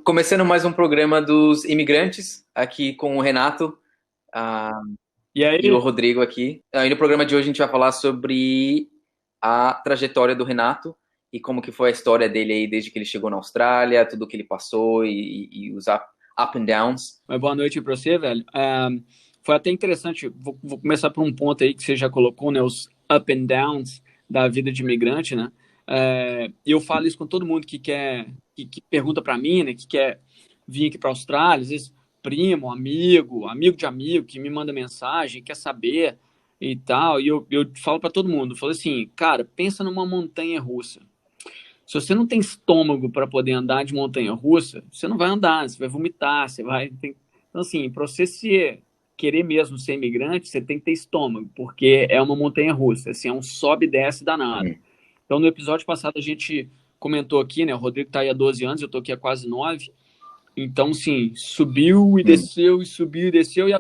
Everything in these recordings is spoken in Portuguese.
Começando mais um programa dos imigrantes, aqui com o Renato, ah, E e o aí, Rodrigo aqui. E no programa de hoje a gente vai falar sobre a trajetória do Renato e como que foi a história dele aí desde que ele chegou na Austrália, tudo que ele passou e os up and downs. boa noite para você, velho. Foi até interessante, vou começar por um ponto aí que você já colocou, né? Os up and downs da vida de imigrante, né? E eu falo isso com todo mundo que pergunta para mim, né? Que quer vir aqui para a Austrália, às vezes primo, amigo de amigo, que me manda mensagem, quer saber e tal. E eu falo para todo mundo, eu falo assim, cara, pensa numa montanha russa. Se você não tem estômago para poder andar de montanha-russa, você não vai andar, você vai vomitar, você vai. Então, assim, para você querer mesmo ser imigrante, você tem que ter estômago, porque é uma montanha-russa, assim, é um sobe e desce danado. Uhum. Então, no episódio passado, a gente comentou aqui, né? O Rodrigo está aí há 12 anos, eu estou aqui há quase 9. Então, sim, subiu e Uhum. desceu, e subiu e desceu, e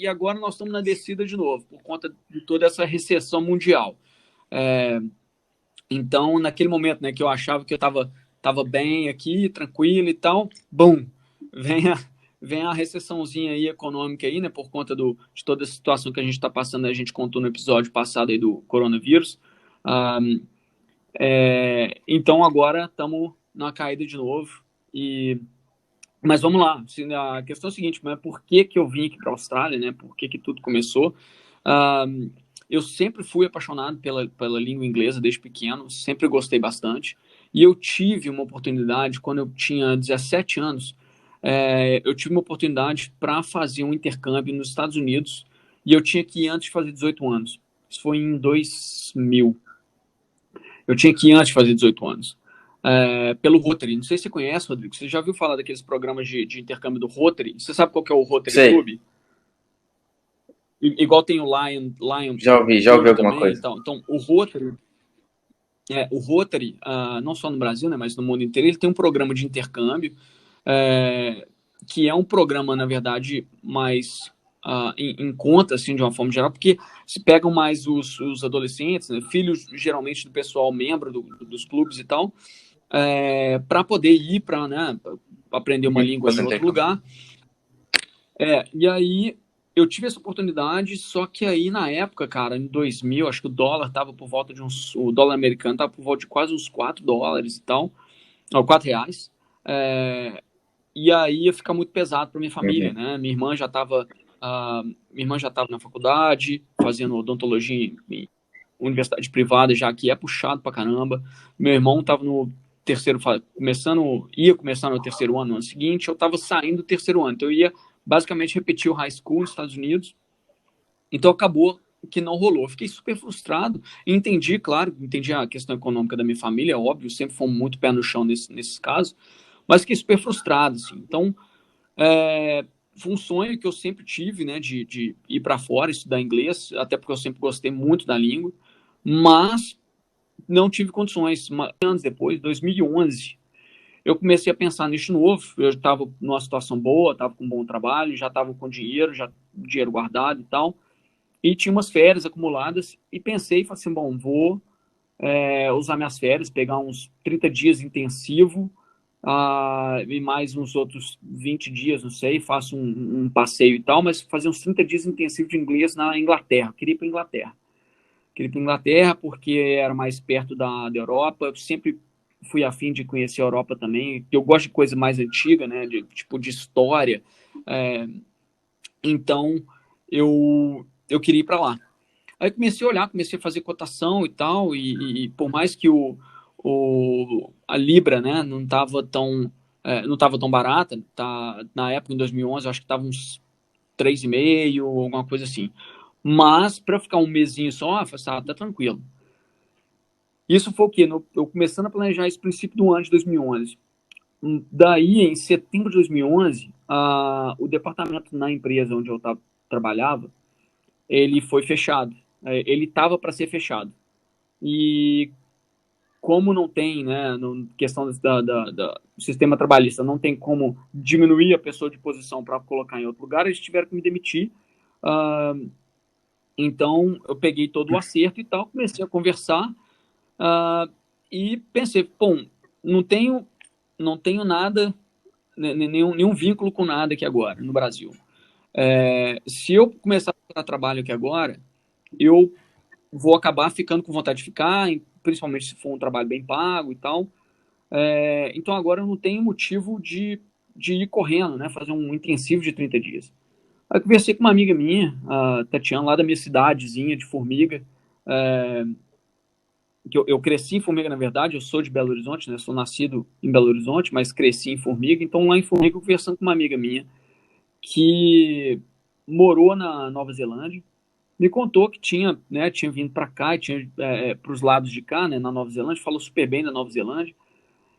agora nós estamos na descida de novo, por conta de toda essa recessão mundial. É, então, naquele momento, né, que eu achava que eu tava bem aqui, tranquilo e tal, bum, vem a, vem a recessãozinha aí econômica aí, né, por conta de toda a situação que a gente está passando, né, a gente contou no episódio passado aí do coronavírus. Ah, então, agora estamos na caída de novo. Mas vamos lá, a questão é a seguinte, mas por que que eu vim aqui para a Austrália, né, por que que tudo começou? Ah, eu sempre fui apaixonado pela língua inglesa desde pequeno, sempre gostei bastante. E eu tive uma oportunidade, quando eu tinha 17 anos, eu tive uma oportunidade para fazer um intercâmbio nos Estados Unidos, e eu tinha que ir antes de fazer 18 anos. Isso foi em 2000. Eu tinha que ir antes de fazer 18 anos. Pelo Rotary. Não sei se você conhece, Rodrigo. Você já ouviu falar daqueles programas de intercâmbio do Rotary? Você sabe qual que é o Rotary Sei, Club? Igual tem o Lion já ouvi Club alguma também. coisa. Então o Rotary, não só no Brasil, né, mas no mundo inteiro, ele tem um programa de intercâmbio, é, que é um programa, na verdade, mais em conta, assim, de uma forma geral, porque se pegam mais os adolescentes, né, filhos, geralmente, do pessoal membro dos clubes e tal, para poder ir para, né, aprender uma Uhum. língua em Fazer outro intercâmbio. lugar. E aí eu tive essa oportunidade, só que aí na época, cara, em 2000, acho que o dólar tava por volta de o dólar americano tava por volta de quase uns US$ 4 e tal, ou R$ 4. É, e aí ia ficar muito pesado para minha família, Uhum. né? Minha irmã já estava na faculdade, fazendo odontologia em universidade privada, já que é puxado pra caramba. Meu irmão estava no terceiro, ia começar no terceiro ano, no ano seguinte, eu estava saindo do terceiro ano, então eu ia basicamente repetir o high school nos Estados Unidos. Então acabou que não rolou. Fiquei super frustrado. Entendi, claro, entendi a questão econômica da minha família, é óbvio, sempre fomos muito pé no chão nesses casos, mas fiquei super frustrado, assim. Então, foi um sonho que eu sempre tive, né, de ir para fora, estudar inglês, até porque eu sempre gostei muito da língua, mas não tive condições. Anos depois, 2011, eu comecei a pensar nisso de novo. Eu estava numa situação boa, estava com um bom trabalho, já estava com dinheiro, já dinheiro guardado e tal, e tinha umas férias acumuladas, e pensei, falei assim, bom, vou usar minhas férias, pegar uns 30 dias intensivo, e mais uns outros 20 dias, não sei, faço um passeio e tal, mas fazer uns 30 dias intensivos de inglês na Inglaterra. Eu queria ir para Inglaterra. Queria ir para Inglaterra porque era mais perto da Europa. Eu sempre fui afim de conhecer a Europa também. Eu gosto de coisa mais antiga, né? De tipo de história. É, então eu queria ir para lá. Aí comecei a olhar, comecei a fazer cotação e tal, e por mais que a Libra, né, não tava tão barata, tá, na época, em 2011, eu acho que tava uns 3,5, alguma coisa assim. Mas, para ficar um mesinho só, eu falei assim, tá tranquilo. Isso foi o quê? Eu começando a planejar esse princípio do ano de 2011. Daí, em setembro de 2011, o departamento na empresa onde eu trabalhava, ele foi fechado. Ele estava para ser fechado. E como não tem, né, questão do sistema trabalhista, não tem como diminuir a pessoa de posição para colocar em outro lugar, eles tiveram que me demitir. Uh, então, eu peguei todo o acerto e tal, comecei a conversar, e pensei, bom, não tenho, não tenho nada nenhum vínculo com nada aqui agora, no Brasil. Se eu começar a trabalho aqui agora, eu vou acabar ficando com vontade de ficar, principalmente se for um trabalho bem pago e tal. Então agora eu não tenho motivo de ir correndo, né? Fazer um intensivo de 30 dias. Aí eu conversei com uma amiga minha, a Tatiana, lá da minha cidadezinha de Formiga, que eu cresci em Formiga, na verdade, eu sou de Belo Horizonte, né? Sou nascido em Belo Horizonte, mas cresci em Formiga. Então lá em Formiga eu conversando com uma amiga minha que morou na Nova Zelândia, me contou que tinha vindo para cá e tinha para os lados de cá, né, na Nova Zelândia, falou super bem da Nova Zelândia.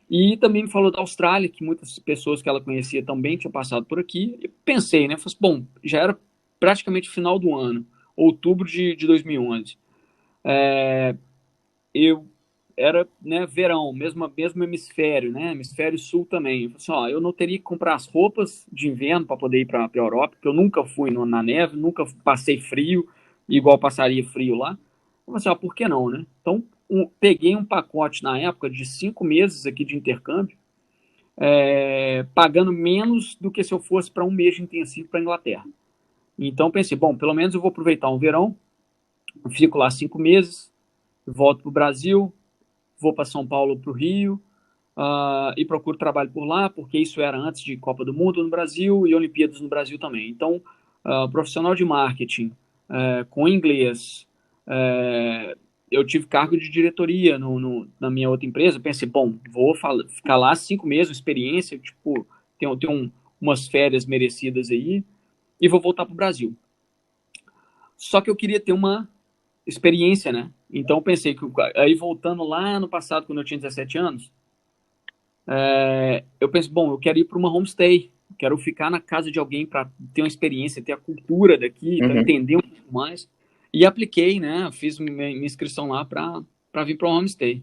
E também me falou da Austrália, que muitas pessoas que ela conhecia também tinham passado por aqui. E pensei, né? Falei, bom, já era praticamente final do ano, outubro de 2011. Eu era, né, verão, mesmo hemisfério, né? Hemisfério sul também. Eu falei assim, ó, eu não teria que comprar as roupas de inverno para poder ir para a Europa, porque eu nunca fui na neve, nunca passei frio, igual passaria frio lá. Eu falei assim, ó, por que não, né? Então, peguei um pacote na época de 5 meses aqui de intercâmbio, pagando menos do que se eu fosse para um mês de intensivo para a Inglaterra. Então pensei, bom, pelo menos eu vou aproveitar um verão, fico lá 5 meses, volto para o Brasil, vou para São Paulo, para o Rio, e procuro trabalho por lá, porque isso era antes de Copa do Mundo no Brasil e Olimpíadas no Brasil também. Então, profissional de marketing, com inglês, eu tive cargo de diretoria na minha outra empresa. Pensei, bom, vou ficar lá 5 meses, experiência, tipo, ter umas férias merecidas aí, e vou voltar para o Brasil. Só que eu queria ter uma experiência, né? Então pensei que, aí voltando lá no passado, quando eu tinha 17 anos, eu pensei, bom, eu quero ir para uma homestay, quero ficar na casa de alguém para ter uma experiência, ter a cultura daqui, então entender um pouco mais. E apliquei, né? Fiz minha inscrição lá para vir para um homestay.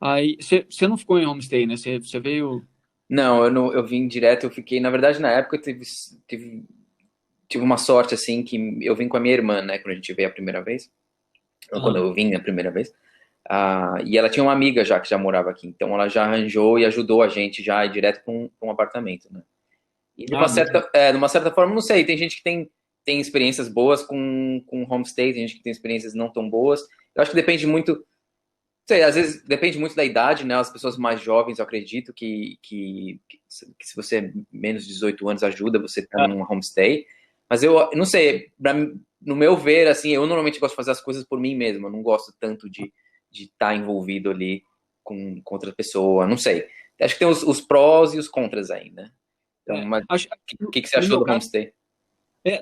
Aí, você não ficou em homestay, né? Você veio... Não, eu não, eu vim direto, eu fiquei, na verdade, na época tive uma sorte, assim, que eu vim com a minha irmã, né, quando a gente veio a primeira vez, ou quando eu vim a primeira vez, e ela tinha uma amiga já que já morava aqui, então ela já arranjou e ajudou a gente já a ir direto para um apartamento, né. E de uma certa forma, não sei, tem gente que tem experiências boas com homestay, tem gente que tem experiências não tão boas. Eu acho que depende muito, sei, às vezes depende muito da idade, né? As pessoas mais jovens, eu acredito que se você é menos de 18 anos ajuda você estar num homestay. Mas eu não sei, no meu ver, assim, eu normalmente gosto de fazer as coisas por mim mesmo. Eu não gosto tanto de estar envolvido ali com outra pessoa. Não sei. Acho que tem os prós e os contras aí, né? Então, mas o que você no achou meu do caso, homestay?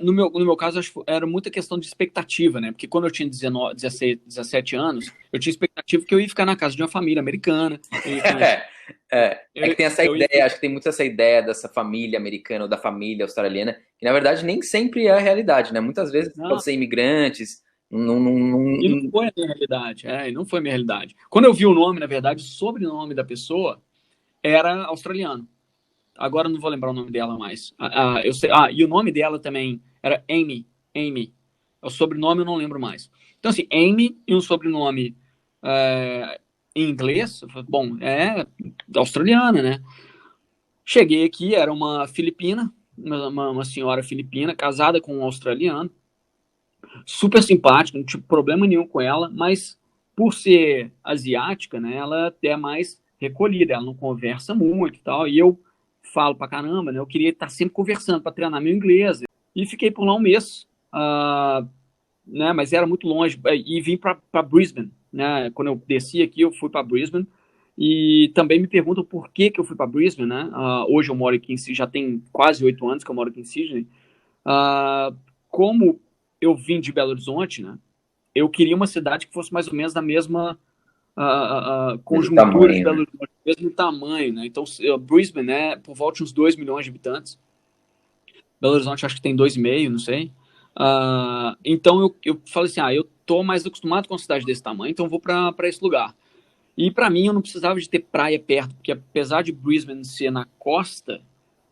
no meu caso, acho que era muita questão de expectativa, né? Porque quando eu tinha 19, 16, 17 anos, eu tinha expectativa que eu ia ficar na casa de uma família americana, eu ia conhecer. É que tem essa Eu ia, ideia, acho que tem muito essa ideia dessa família americana ou da família australiana, que na verdade nem sempre é a realidade, né? Muitas vezes não, pode ser imigrantes, e não foi a minha realidade, e não foi a minha realidade. Quando eu vi o nome, na verdade, o sobrenome da pessoa era australiano. Agora eu não vou lembrar o nome dela mais. Eu sei, e o nome dela também era Amy. Amy. O sobrenome eu não lembro mais. Então, assim, Amy e um sobrenome em inglês, eu falei, bom, é australiana, né? Cheguei aqui, era uma filipina, uma senhora filipina, casada com um australiano, super simpática, não tive problema nenhum com ela, mas por ser asiática, né, ela é mais recolhida, ela não conversa muito e tal, e eu falo pra caramba, né, eu queria estar sempre conversando para treinar meu inglês, e fiquei por lá um mês, né, mas era muito longe, e vim para Brisbane, né, quando eu desci aqui, eu fui para Brisbane, e também me perguntam por que eu fui para Brisbane, né, hoje eu moro aqui em Sydney, já tem quase 8 anos que eu moro aqui em Sydney, como eu vim de Belo Horizonte, né? Eu queria uma cidade que fosse mais ou menos da mesma Mesmo conjuntura de tamanho, Belo né? Horizonte, mesmo tamanho, né? Então, Brisbane é por volta de uns 2 milhões de habitantes. Belo Horizonte acho que tem 2,5, não sei. Então eu falei assim, eu tô mais acostumado com uma cidade desse tamanho, então eu vou para esse lugar. E para mim eu não precisava de ter praia perto, porque apesar de Brisbane ser na costa,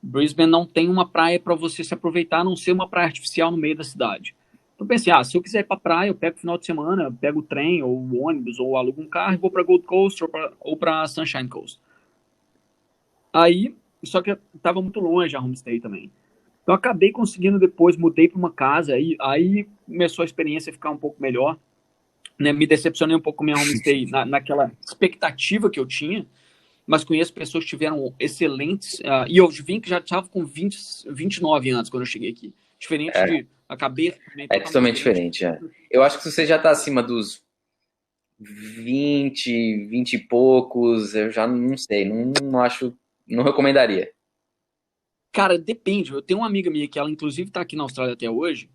Brisbane não tem uma praia para você se aproveitar, a não ser uma praia artificial no meio da cidade. Então pensei, se eu quiser ir para praia, eu pego o final de semana, eu pego o trem ou o ônibus ou alugo um carro e vou para Gold Coast ou para Sunshine Coast. Aí só que estava muito longe a homestay também. Então acabei conseguindo depois, mudei para uma casa, aí começou a experiência a ficar um pouco melhor, né? Me decepcionei um pouco com minha homestay naquela expectativa que eu tinha, mas conheço pessoas que tiveram excelentes, e eu vim que já estava com 29 anos quando eu cheguei aqui. Diferente É, de a cabeça também é totalmente totalmente diferente. diferente, é. Eu acho que se você já tá acima dos 20 e poucos, eu já não sei, não acho, não recomendaria. Cara, depende. Eu tenho uma amiga minha que ela, inclusive, está aqui na Austrália até hoje.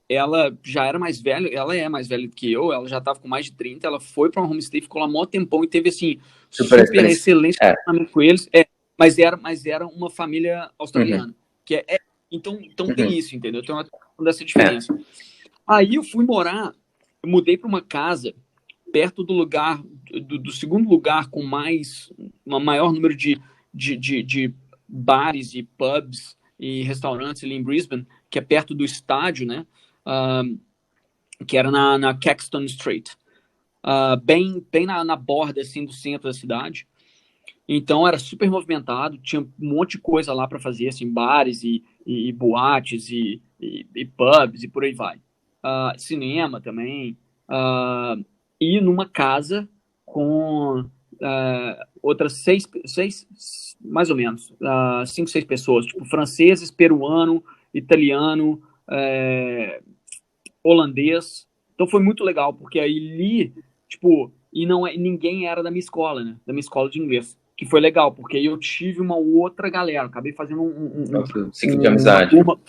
Ela já era mais velha, ela é mais velha do que eu, ela já estava com mais de 30. Ela foi para uma homestay, ficou lá um tempão e teve, assim, Super super experiência. excelente É. relacionamento com eles. Mas era uma família Uhum, australiana. Então tem uhum, isso, entendeu? Tem uma dessa é. diferença. Aí eu fui morar, eu mudei para uma casa perto do lugar, do segundo lugar com um maior número de bares e pubs e restaurantes ali em Brisbane, que é perto do estádio, né? Uh, que era na Caxton Street, bem na borda assim do centro da cidade. Então era super movimentado, tinha um monte de coisa lá para fazer, assim, bares e boates e pubs e por aí vai. Cinema também. E numa casa com outras seis, mais ou menos, cinco, seis pessoas, tipo franceses, peruano, italiano, holandês. Então foi muito legal, porque aí li, tipo, e não ninguém era da minha escola, né? Da minha escola de inglês. Que foi legal, porque aí eu tive uma outra galera. Acabei fazendo Outro ciclo de uma amizade. turma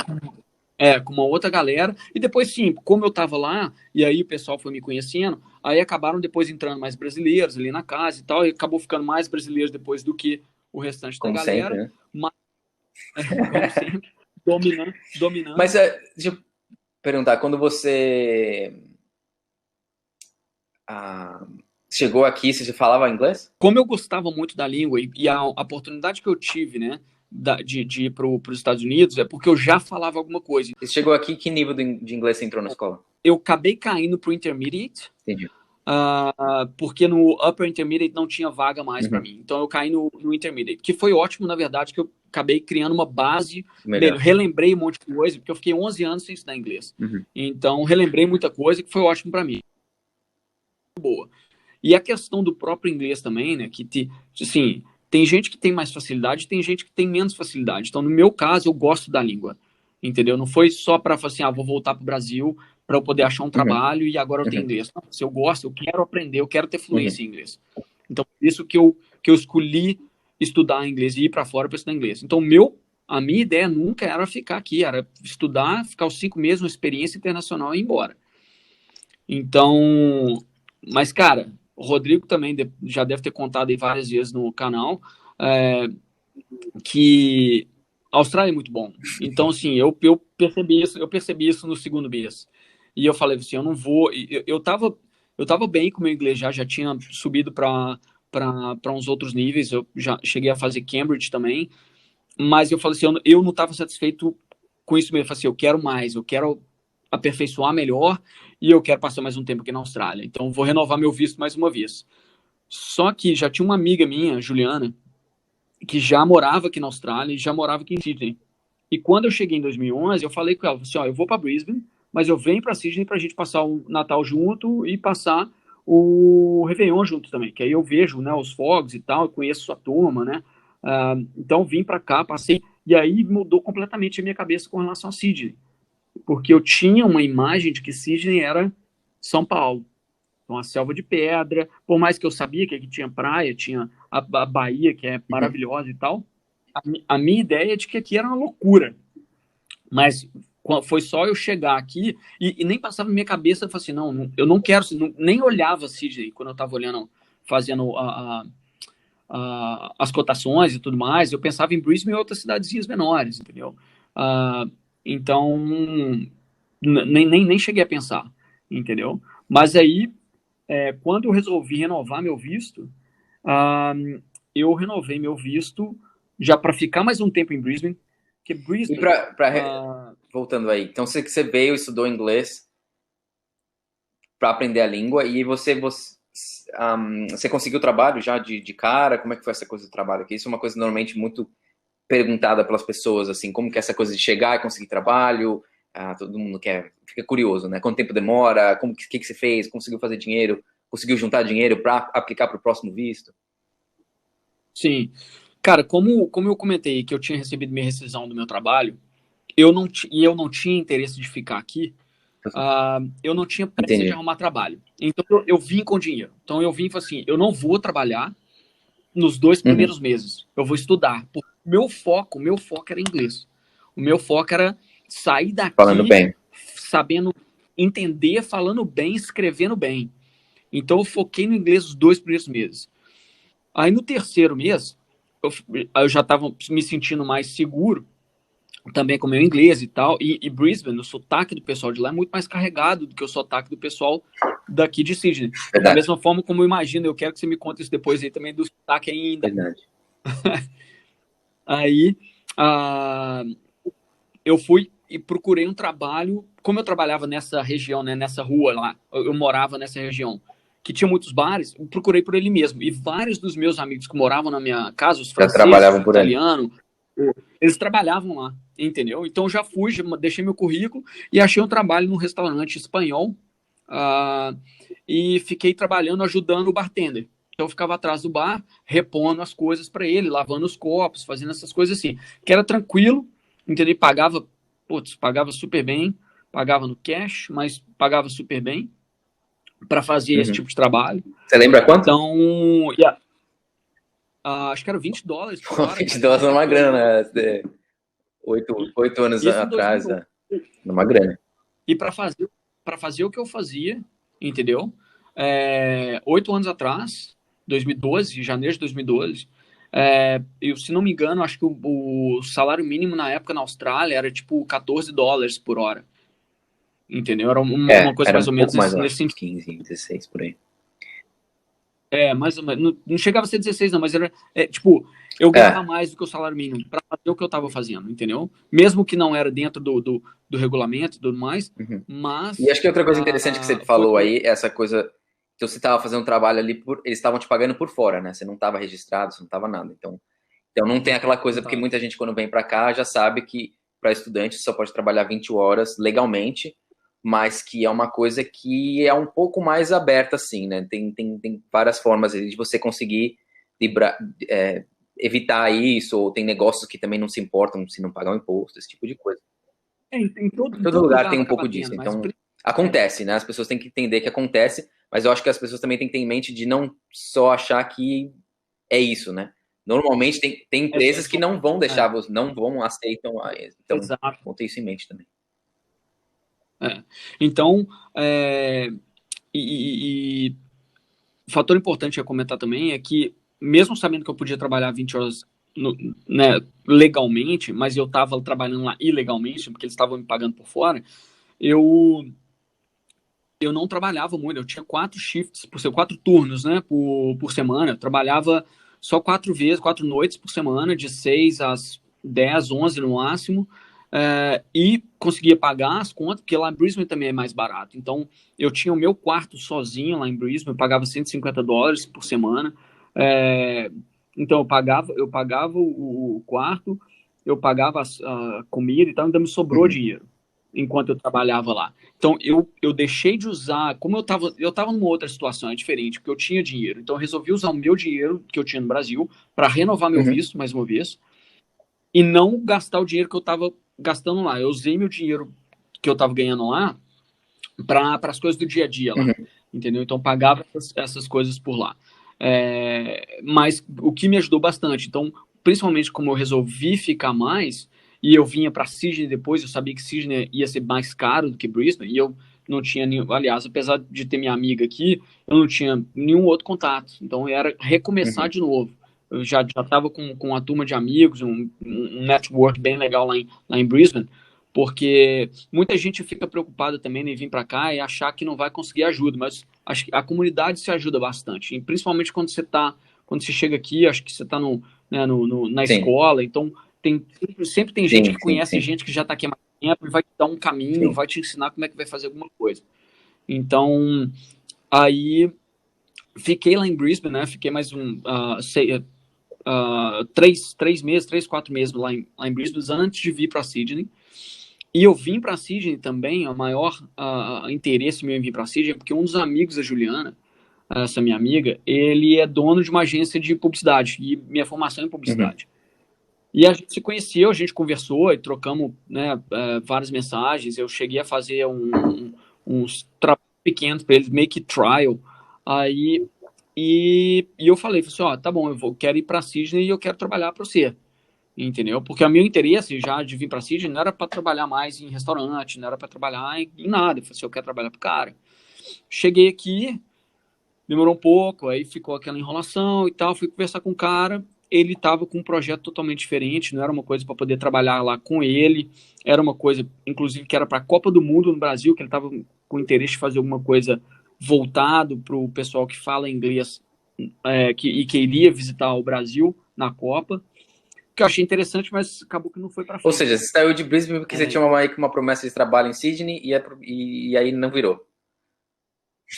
com uma outra galera. E depois, sim, como eu tava lá, e aí o pessoal foi me conhecendo, aí acabaram depois entrando mais brasileiros ali na casa e tal, e acabou ficando mais brasileiros depois do que o restante da Como sempre, galera. né? Mas, como sempre, dominando. Mas deixa eu perguntar, quando você ah, chegou aqui, você já falava inglês? Como eu gostava muito da língua e a oportunidade que eu tive, né, de ir para os Estados Unidos é porque eu já falava alguma coisa. Você chegou aqui, que nível de inglês você entrou na escola? Eu acabei caindo para o Intermediate, Entendi. porque no Upper Intermediate não tinha vaga mais para Uhum. mim. Então eu caí no Intermediate, que foi ótimo, na verdade, que eu acabei criando uma base, Melhor. relembrei um monte de coisa, porque eu fiquei 11 anos sem estudar inglês. Uhum. Então relembrei muita coisa que foi ótimo para mim. Boa. E a questão do próprio inglês também, né? Assim, tem gente que tem mais facilidade, tem gente que tem menos facilidade. Então, no meu caso, eu gosto da língua, entendeu? Não foi só para falar assim, vou voltar para o Brasil para eu poder achar um Uhum. trabalho e agora eu tenho Uhum. inglês. Não, se eu gosto, eu quero aprender, eu quero ter Uhum. fluência em inglês. Então, por isso que eu escolhi estudar inglês e ir para fora para estudar inglês. Então, a minha ideia nunca era ficar aqui, era estudar, ficar os 5 meses, uma experiência internacional e ir embora. Então, mas, cara, o Rodrigo também já deve ter contado aí várias vezes no canal que a Austrália é muito bom. Então, assim, eu percebi isso no segundo mês. E eu falei assim, eu não vou. Eu tava bem com o meu inglês já tinha subido para uns outros níveis. Eu já cheguei a fazer Cambridge também. Mas eu falei assim, eu não estava satisfeito com isso mesmo. Eu falei assim, eu quero mais, eu quero aperfeiçoar melhor e eu quero passar mais um tempo aqui na Austrália. Então, vou renovar meu visto mais uma vez. Só que já tinha uma amiga minha, Juliana, que já morava aqui na Austrália e já morava aqui em Sydney. E quando eu cheguei em 2011, eu falei com ela, assim, eu vou para Brisbane, mas eu venho para Sydney para a gente passar o Natal junto e passar o Réveillon junto também, que aí eu vejo, né, os fogos e tal, eu conheço sua turma, né? Então vim para cá, passei, e aí mudou completamente a minha cabeça com relação a Sydney, porque eu tinha uma imagem de que Sydney era São Paulo, uma selva de pedra, por mais que eu sabia que aqui tinha praia, tinha a Bahia, que é Uhum. maravilhosa e tal, a minha ideia é de que aqui era uma loucura. Mas foi só eu chegar aqui e nem passava na minha cabeça, eu falei assim, não, eu não quero, nem olhava Sydney quando eu estava olhando, fazendo as cotações e tudo mais, eu pensava em Brisbane e outras cidadezinhas menores, entendeu? Então, nem cheguei a pensar, entendeu? Mas aí, quando eu resolvi renovar meu visto, ah, eu renovei meu visto já para ficar mais um tempo em Brisbane, que E Brisbane, voltando aí, então você veio, estudou inglês para aprender a língua e você você conseguiu trabalho já de cara? Como é que foi essa coisa do trabalho? Porque isso é uma coisa normalmente muito perguntada pelas pessoas, assim, como que é essa coisa de chegar e conseguir trabalho? Todo mundo fica curioso, né? Quanto tempo demora? Que você fez? Conseguiu fazer dinheiro? Conseguiu juntar dinheiro para aplicar para o próximo visto? Sim. Cara, como eu comentei que eu tinha recebido minha rescisão do meu trabalho, eu não tinha interesse de ficar aqui, eu não tinha pressa de Entendi. arrumar trabalho. Então eu vim com dinheiro. Então eu vim e falei assim, eu não vou trabalhar nos 2 Uhum. primeiros meses. Eu vou estudar. O meu foco era inglês. O meu foco era sair Falando daqui bem. sabendo entender, falando bem, escrevendo bem. Então eu foquei no inglês os 2 primeiros meses. Aí no terceiro mês, eu já estava me sentindo mais seguro, também com o meu inglês e tal. E Brisbane, o sotaque do pessoal de lá é muito mais carregado do que o sotaque do pessoal daqui de Sydney. Da Verdade. mesma forma como eu imagino, eu quero que você me conte isso depois aí também do sotaque ainda. Verdade. Aí eu fui e procurei um trabalho. Como eu trabalhava nessa região, né, nessa rua lá, eu morava nessa região, que tinha muitos bares, eu procurei por ele mesmo. E vários dos meus amigos que moravam na minha casa, os Já franceses, os trabalhavam por aí. italianos, eles trabalhavam lá, entendeu? Então eu já fui, já deixei meu currículo e achei um trabalho num restaurante espanhol e fiquei trabalhando, ajudando o bartender. Então eu ficava atrás do bar, repondo as coisas para ele, lavando os copos, fazendo essas coisas assim, que era tranquilo, entendeu? Pagava super bem, pagava no cash, mas pagava super bem para fazer esse tipo de trabalho. Você lembra quanto? Então, acho que era US$ 20 por hora, cara. $20 é Na uma época, grana, né? 8 anos isso em atrás, 2012. uma grana. E para fazer o que eu fazia, entendeu? 8 anos atrás, 2012, janeiro de 2012, eu, se não me engano, acho que o salário mínimo na época na Austrália era tipo US$ 14 por hora. Entendeu? Era uma coisa Era mais um ou menos pouco mais, eu nesse acho, uns sentido. 15, 16 por aí. Mais ou menos. Não chegava a ser 16, não, mas era. Tipo, eu ganhava É, mais do que o salário mínimo para fazer o que eu estava fazendo, entendeu? Mesmo que não era dentro do regulamento e tudo mais, uhum. E mas acho que outra coisa interessante que você foi. falou aí, essa coisa que você estava fazendo um trabalho ali, eles estavam te pagando por fora, né? Você não estava registrado, você não estava nada. Então não tem aquela coisa, Não porque tava. muita gente quando vem para cá já sabe que para estudante você só pode trabalhar 20 horas legalmente, mas que é uma coisa que é um pouco mais aberta assim, né? Tem várias formas de você conseguir é, evitar isso, ou tem negócios que também não se importam se não pagar o imposto, esse tipo de coisa. Em Todo todo lugar lugar tem vai um pouco acabar disso, tendo, mas então acontece, né? As pessoas têm que entender que acontece, mas eu acho que as pessoas também têm que ter em mente de não só achar que é isso, né? Normalmente tem é empresas que só. não vão É, deixar, não vão aceitam, então exato. vão ter isso em mente também. É. Então, é, e fator importante a comentar também é que, mesmo sabendo que eu podia trabalhar 20 horas né, legalmente, mas eu estava trabalhando lá ilegalmente, porque eles estavam me pagando por fora, eu, eu não trabalhava muito. Eu tinha 4 shifts, 4 turnos, né, por semana. Eu trabalhava só 4 vezes, 4 noites por semana, de 6 às 10, 11 no máximo. E conseguia pagar as contas, porque lá em Brisbane também é mais barato. Então, eu tinha o meu quarto sozinho lá em Brisbane, eu pagava US$ 150 por semana. É, então, eu pagava o quarto, eu pagava a comida e tal, ainda me sobrou Uhum. dinheiro enquanto eu trabalhava lá. Então, eu deixei de usar, como eu tava numa outra situação, é diferente, porque eu tinha dinheiro. Então, eu resolvi usar o meu dinheiro que eu tinha no Brasil para renovar meu Uhum. visto, mais uma vez, e não gastar o dinheiro que eu estava gastando lá. Eu usei meu dinheiro que eu estava ganhando lá para as coisas do dia a dia lá, Uhum. entendeu? Então pagava essas coisas por lá. Mas o que me ajudou bastante, então, principalmente como eu resolvi ficar mais e eu vinha para Sydney depois, eu sabia que Sydney ia ser mais caro do que Brisbane e eu não tinha nenhum, aliás, apesar de ter minha amiga aqui, eu não tinha nenhum outro contato, então era recomeçar Uhum. de novo. Eu já estava com uma turma de amigos, um network bem legal lá em Brisbane, porque muita gente fica preocupada também em vir para cá e achar que não vai conseguir ajuda, mas acho que a comunidade se ajuda bastante, e principalmente quando você chega aqui, acho que você está né, na Sim, escola, então sempre tem gente sim, que sim, conhece sim, gente que já está aqui há mais tempo e vai te dar um caminho, sim. vai te ensinar como é que vai fazer alguma coisa. Então, aí fiquei lá em Brisbane, né? Fiquei mais três meses, 3, 4 meses lá em Brisbane antes de vir para Sydney. E eu vim para Sydney também, o maior interesse meu em vir para Sydney é porque um dos amigos da Juliana, essa minha amiga, ele é dono de uma agência de publicidade e minha formação é em publicidade. E a gente se conheceu, a gente conversou e trocamos, né, várias mensagens. Eu cheguei a fazer uns trabalhos pequenos para eles, meio que trial. Aí, e eu falei assim, ó, tá bom, quero ir para Sydney e eu quero trabalhar para você. Entendeu? Porque o meu interesse já de vir para Sydney não era para trabalhar mais em restaurante, não era para trabalhar em nada. Eu falei assim, eu quero trabalhar pro cara. Cheguei aqui, demorou um pouco, aí ficou aquela enrolação e tal, fui conversar com o cara, ele estava com um projeto totalmente diferente, não era uma coisa para poder trabalhar lá com ele, era uma coisa, inclusive, que era para a Copa do Mundo no Brasil, que ele estava com interesse de fazer alguma coisa voltado para o pessoal que fala inglês e que iria visitar o Brasil na Copa, que eu achei interessante, mas acabou que não foi para frente. Ou seja, você saiu de Brisbane porque você tinha uma promessa de trabalho em Sydney e aí não virou.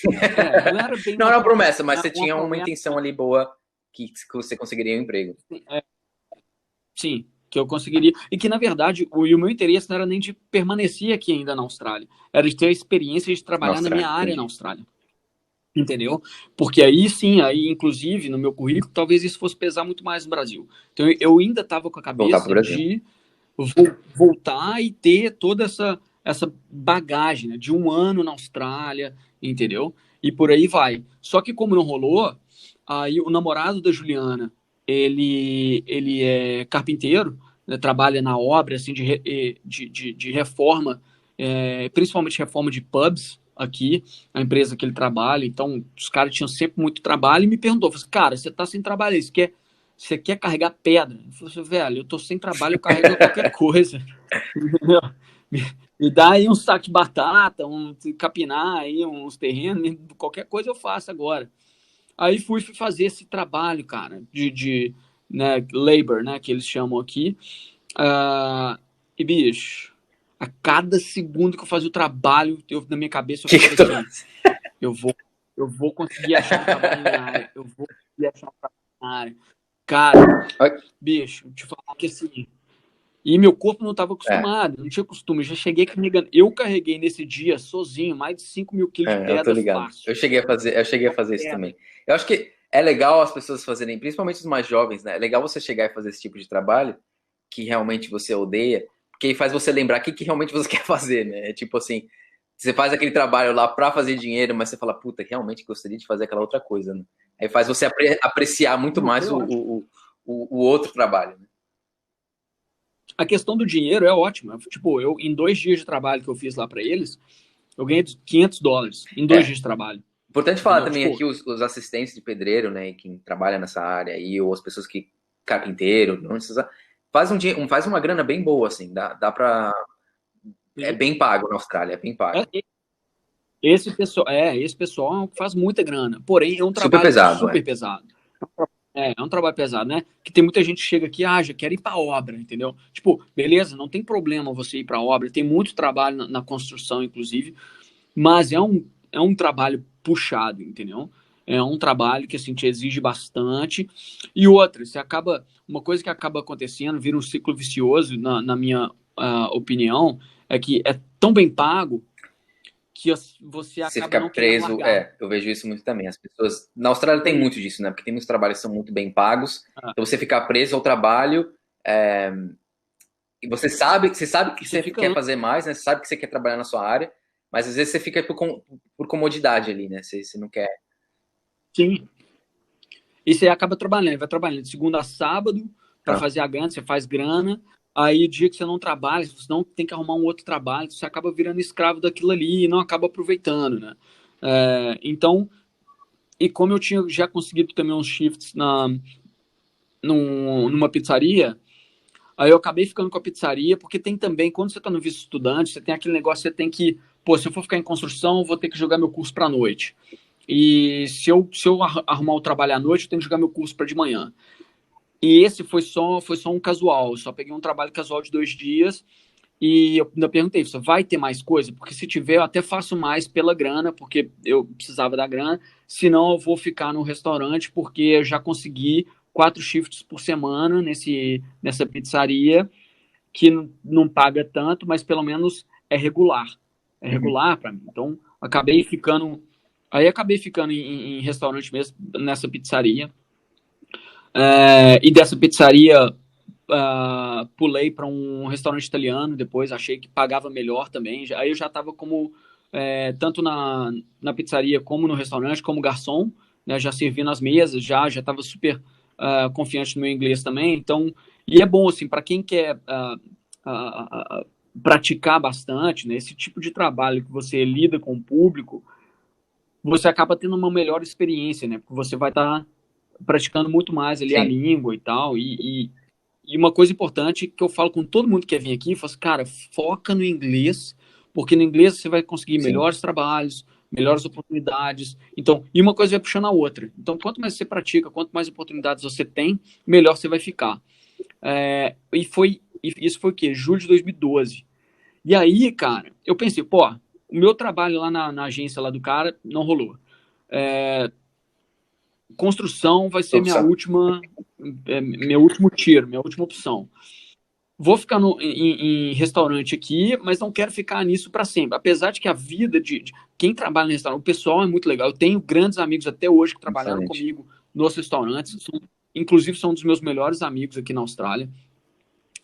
Não era bem não era uma promessa, mas você tinha uma promessa, intenção ali boa que você conseguiria um emprego. Sim, que eu conseguiria. E que, na verdade, o meu interesse não era nem de permanecer aqui ainda na Austrália. Era de ter a experiência de trabalhar na minha área na Austrália. Entendeu? Porque aí sim, aí inclusive no meu currículo, talvez isso fosse pesar muito mais no Brasil. Então eu ainda estava com a cabeça de voltar e ter toda essa bagagem, né, de 1 ano na Austrália, entendeu? E por aí vai. Só que como não rolou, aí o namorado da Juliana, ele é carpinteiro, né, trabalha na obra assim, de reforma, principalmente reforma de pubs, aqui, a empresa que ele trabalha, então os caras tinham sempre muito trabalho e me perguntou, falou assim, cara, você tá sem trabalho aí, você quer carregar pedra? Eu falei assim, velho, eu tô sem trabalho, eu carrego qualquer coisa. Me dá aí um saco de batata, capinar aí uns terrenos, qualquer coisa eu faço agora. Aí fui fazer esse trabalho, cara, de né, labor, né, que eles chamam aqui. E, bicho, a cada segundo que eu fazia o trabalho, na minha cabeça eu falava assim, eu vou conseguir achar um trabalho na minha área, eu vou conseguir achar um trabalho na área. Cara, bicho, te falar que assim, e meu corpo não estava acostumado, não tinha costume, eu já cheguei carregando, eu carreguei nesse dia sozinho mais de 5 mil quilos de pedra fácil. Eu cheguei a fazer isso também. Eu acho que é legal as pessoas fazerem, principalmente os mais jovens, né? É legal você chegar e fazer esse tipo de trabalho que realmente você odeia, porque faz você lembrar o que realmente você quer fazer, né? É tipo assim, você faz aquele trabalho lá para fazer dinheiro, mas você fala, puta, realmente gostaria de fazer aquela outra coisa, né? Aí faz você apreciar muito mais o outro trabalho, né? A questão do dinheiro é ótima. Tipo, em 2 dias de trabalho que eu fiz lá para eles, eu ganhei $500 em 2 dias de trabalho. Importante falar também aqui os assistentes de pedreiro, né, quem trabalha nessa área aí, ou as pessoas que carpinteiro, não precisa, faz uma grana bem boa, assim, dá pra... É bem pago na Austrália, é bem pago. Esse pessoal faz muita grana, porém é um trabalho super pesado. É um trabalho pesado, né? Que tem muita gente que chega aqui, já quer ir pra obra, entendeu? Tipo, beleza, não tem problema você ir pra obra, tem muito trabalho na construção, inclusive, mas é um trabalho puxado, entendeu? É um trabalho que, assim, te exige bastante. E outra, uma coisa que acaba acontecendo, vira um ciclo vicioso, na minha opinião, é que é tão bem pago que você acaba fica preso, eu vejo isso muito também. As pessoas na Austrália tem muito disso, né? Porque tem muitos trabalhos que são muito bem pagos. Então você fica preso ao trabalho e você sabe que você quer fazer mais, né? Você sabe que você quer trabalhar na sua área, mas às vezes você fica por comodidade ali, né? Você não quer. Sim. E você acaba trabalhando, vai trabalhando de segunda a sábado para fazer a grana, você faz grana. Aí, o dia que você não trabalha, você não tem que arrumar um outro trabalho, você acaba virando escravo daquilo ali e não acaba aproveitando, né? Então, e como eu tinha já conseguido também uns shifts numa pizzaria, aí eu acabei ficando com a pizzaria, porque tem também, quando você está no visto estudante, você tem aquele negócio, você tem que, se eu for ficar em construção, eu vou ter que jogar meu curso para a noite. E se eu arrumar o trabalho à noite, eu tenho que jogar meu curso para de manhã. E esse foi só um casual. Eu só peguei um trabalho casual de 2 dias E eu ainda perguntei, você vai ter mais coisa? Porque se tiver, eu até faço mais pela grana, porque eu precisava da grana. Senão, eu vou ficar no restaurante, porque eu já consegui 4 shifts por semana nessa pizzaria, que não paga tanto, mas pelo menos é regular. É Uhum. regular para mim. Então, acabei ficando. Aí acabei ficando em restaurante mesmo, nessa pizzaria. E dessa pizzaria, pulei para um restaurante italiano depois, achei que pagava melhor também. Aí eu já estava como, tanto na pizzaria como no restaurante, como garçom, né, já servindo as mesas, já estava super confiante no meu inglês também. Então, e é bom, assim, para quem quer praticar bastante, né, esse tipo de trabalho que você lida com o público, você acaba tendo uma melhor experiência, né, porque você vai estar praticando muito mais ali a Sim, língua e tal, e uma coisa importante que eu falo com todo mundo que quer vir aqui, eu falo assim, cara, foca no inglês, porque no inglês você vai conseguir sim. melhores trabalhos, melhores oportunidades. Então, e uma coisa vai puxando a outra. Então, quanto mais você pratica, quanto mais oportunidades você tem, melhor você vai ficar. Isso foi o quê? Julho de 2012. E aí, cara, eu pensei, pô, o meu trabalho lá na agência lá do cara não rolou. Construção vai ser Opção. meu último tiro, minha última opção. Vou ficar em restaurante aqui, mas não quero ficar nisso para sempre. Apesar de que a vida de quem trabalha no restaurante, o pessoal é muito legal. Eu tenho grandes amigos até hoje que trabalharam Excelente. comigo nos restaurantes. Inclusive, são um dos meus melhores amigos aqui na Austrália.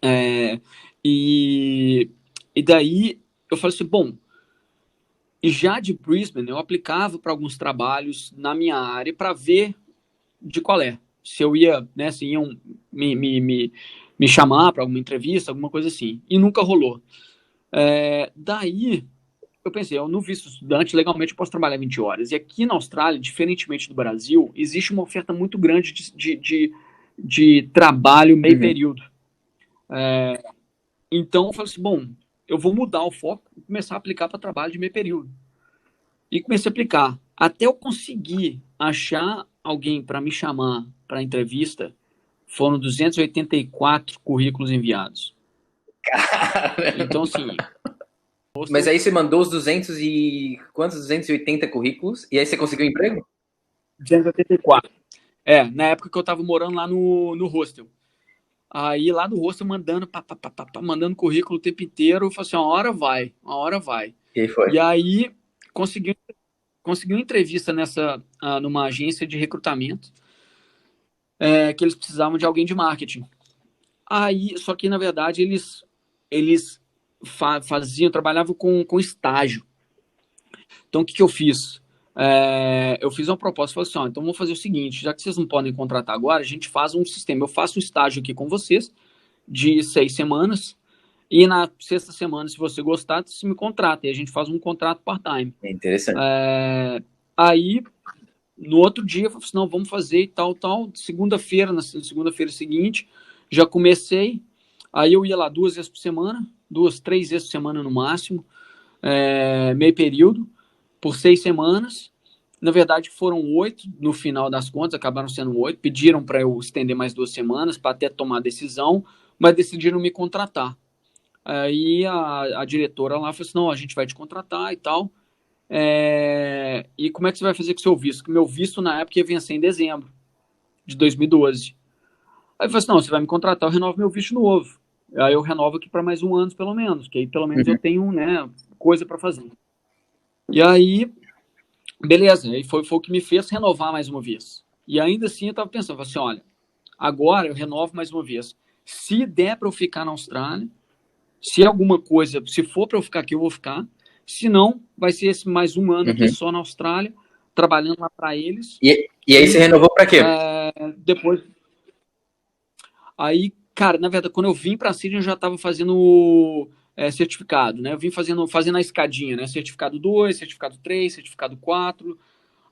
É, e, e daí eu falei assim, bom, e já de Brisbane eu aplicava para alguns trabalhos na minha área para ver de qual é. Se eu ia, né, se iam me chamar para alguma entrevista, alguma coisa assim. E nunca rolou. Daí, eu pensei, eu no visto estudante, legalmente eu posso trabalhar 20 horas. E aqui na Austrália, diferentemente do Brasil, existe uma oferta muito grande de trabalho meio Uhum. período. Então, eu falei assim, bom, eu vou mudar o foco e começar a aplicar para trabalho de meio período. E comecei a aplicar. Até eu conseguir achar alguém para me chamar para entrevista, foram 284 currículos enviados. Então, assim, Mas hostel, aí você mandou os 200 e... Quantos? 280 currículos? E aí você conseguiu um emprego? 284. Na época que eu tava morando lá no hostel. Aí lá do hostel mandando, mandando currículo o tempo inteiro, eu falei assim, uma hora vai, uma hora vai. E aí foi. E aí consegui uma entrevista numa agência de recrutamento, que eles precisavam de alguém de marketing. Aí, só que na verdade eles trabalhavam com estágio. Então o que eu fiz? Eu fiz uma proposta, falei assim, então vamos fazer o seguinte, já que vocês não podem contratar agora, a gente faz um sistema, eu faço um estágio aqui com vocês, de 6 semanas, e na sexta semana, se você gostar, você me contrata, e a gente faz um contrato part-time. É interessante. Aí, no outro dia, eu falei assim, não, vamos fazer e tal, segunda-feira, na segunda-feira seguinte, já comecei, aí eu ia lá 2 vezes por semana, 2, 3 vezes por semana no máximo, meio período, por 6 semanas. Na verdade, foram 8 no final das contas, acabaram sendo 8. Pediram para eu estender mais 2 semanas para até tomar a decisão, mas decidiram me contratar. Aí a diretora lá falou assim: não, a gente vai te contratar e tal. E como é que você vai fazer com o seu visto? Porque meu visto na época ia vencer em dezembro de 2012. Aí eu falei assim: não, você vai me contratar, eu renovo meu visto novo. Aí eu renovo aqui para mais um ano, pelo menos, que aí pelo menos eu Uhum. tenho, né, coisa para fazer. E aí beleza, aí foi o que me fez renovar mais uma vez. E ainda assim eu estava pensando, assim, olha, agora eu renovo mais uma vez. Se der para eu ficar na Austrália, se alguma coisa, se for para eu ficar aqui, eu vou ficar. Se não, vai ser esse mais um ano aqui Uhum. só na Austrália, trabalhando lá para eles. E aí você E renovou pra quê? depois, aí, cara, na verdade, quando eu vim para Sydney, eu já estava fazendo certificado, né? Eu vim fazendo a escadinha, né? Certificado 2, certificado 3, certificado 4.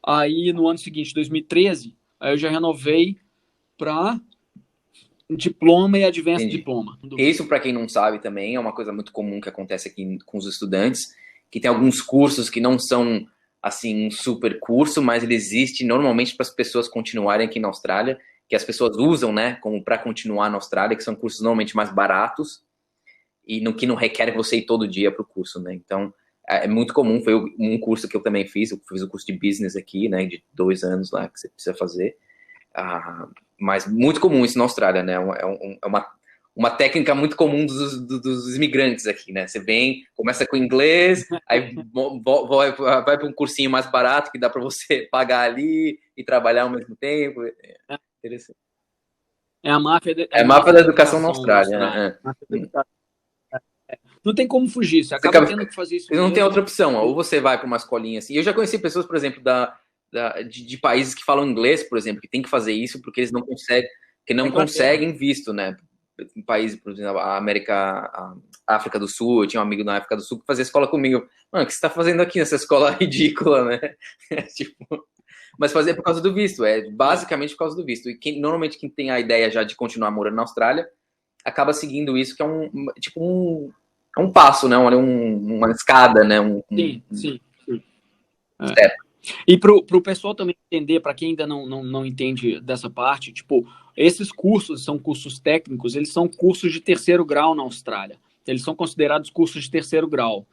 Aí no ano seguinte, 2013, aí eu já renovei para diploma e advanced Entendi. diploma. Isso, para quem não sabe também, é uma coisa muito comum que acontece aqui com os estudantes, que tem alguns cursos que não são, assim, um super curso, mas ele existe normalmente para as pessoas continuarem aqui na Austrália, que as pessoas usam, né, como para continuar na Austrália, que são cursos normalmente mais baratos, e no que não requer você ir todo dia para o curso, né? Então, é muito comum, foi um curso que eu também fiz, eu fiz o curso de business aqui, né, de 2 anos lá, que você precisa fazer, mas muito comum isso na Austrália, né, é uma técnica muito comum dos imigrantes aqui, né, você vem, começa com inglês, aí vai para um cursinho mais barato, que dá para você pagar ali e trabalhar ao mesmo tempo, interessante. É a máfia, É a mapa máfia da da educação na educação na Austrália, Austrália. né? Máfia da educação. Não tem como fugir, você Você acaba acaba, tendo que fazer isso não tem outra mesmo. opção. Ou você vai para uma escolinha assim. Eu já conheci pessoas, por exemplo, de países que falam inglês, por exemplo, que tem que fazer isso porque eles não conseguem, que Na não Inglaterra. conseguem visto, né? Em países, por exemplo, a África do Sul, eu tinha um amigo na África do Sul que fazia escola comigo. Mano, o que você está fazendo aqui nessa escola ridícula, né? Tipo, mas fazia por causa do visto, basicamente por causa do visto. E normalmente quem tem a ideia já de continuar morando na Austrália acaba seguindo isso, que é é um passo, né? Uma escada, né? Sim, sim, sim. É. Step. E pro pessoal também entender, para quem ainda não entende dessa parte, tipo, esses cursos são cursos técnicos, eles são cursos de terceiro grau na Austrália. Eles são considerados cursos de terceiro grau.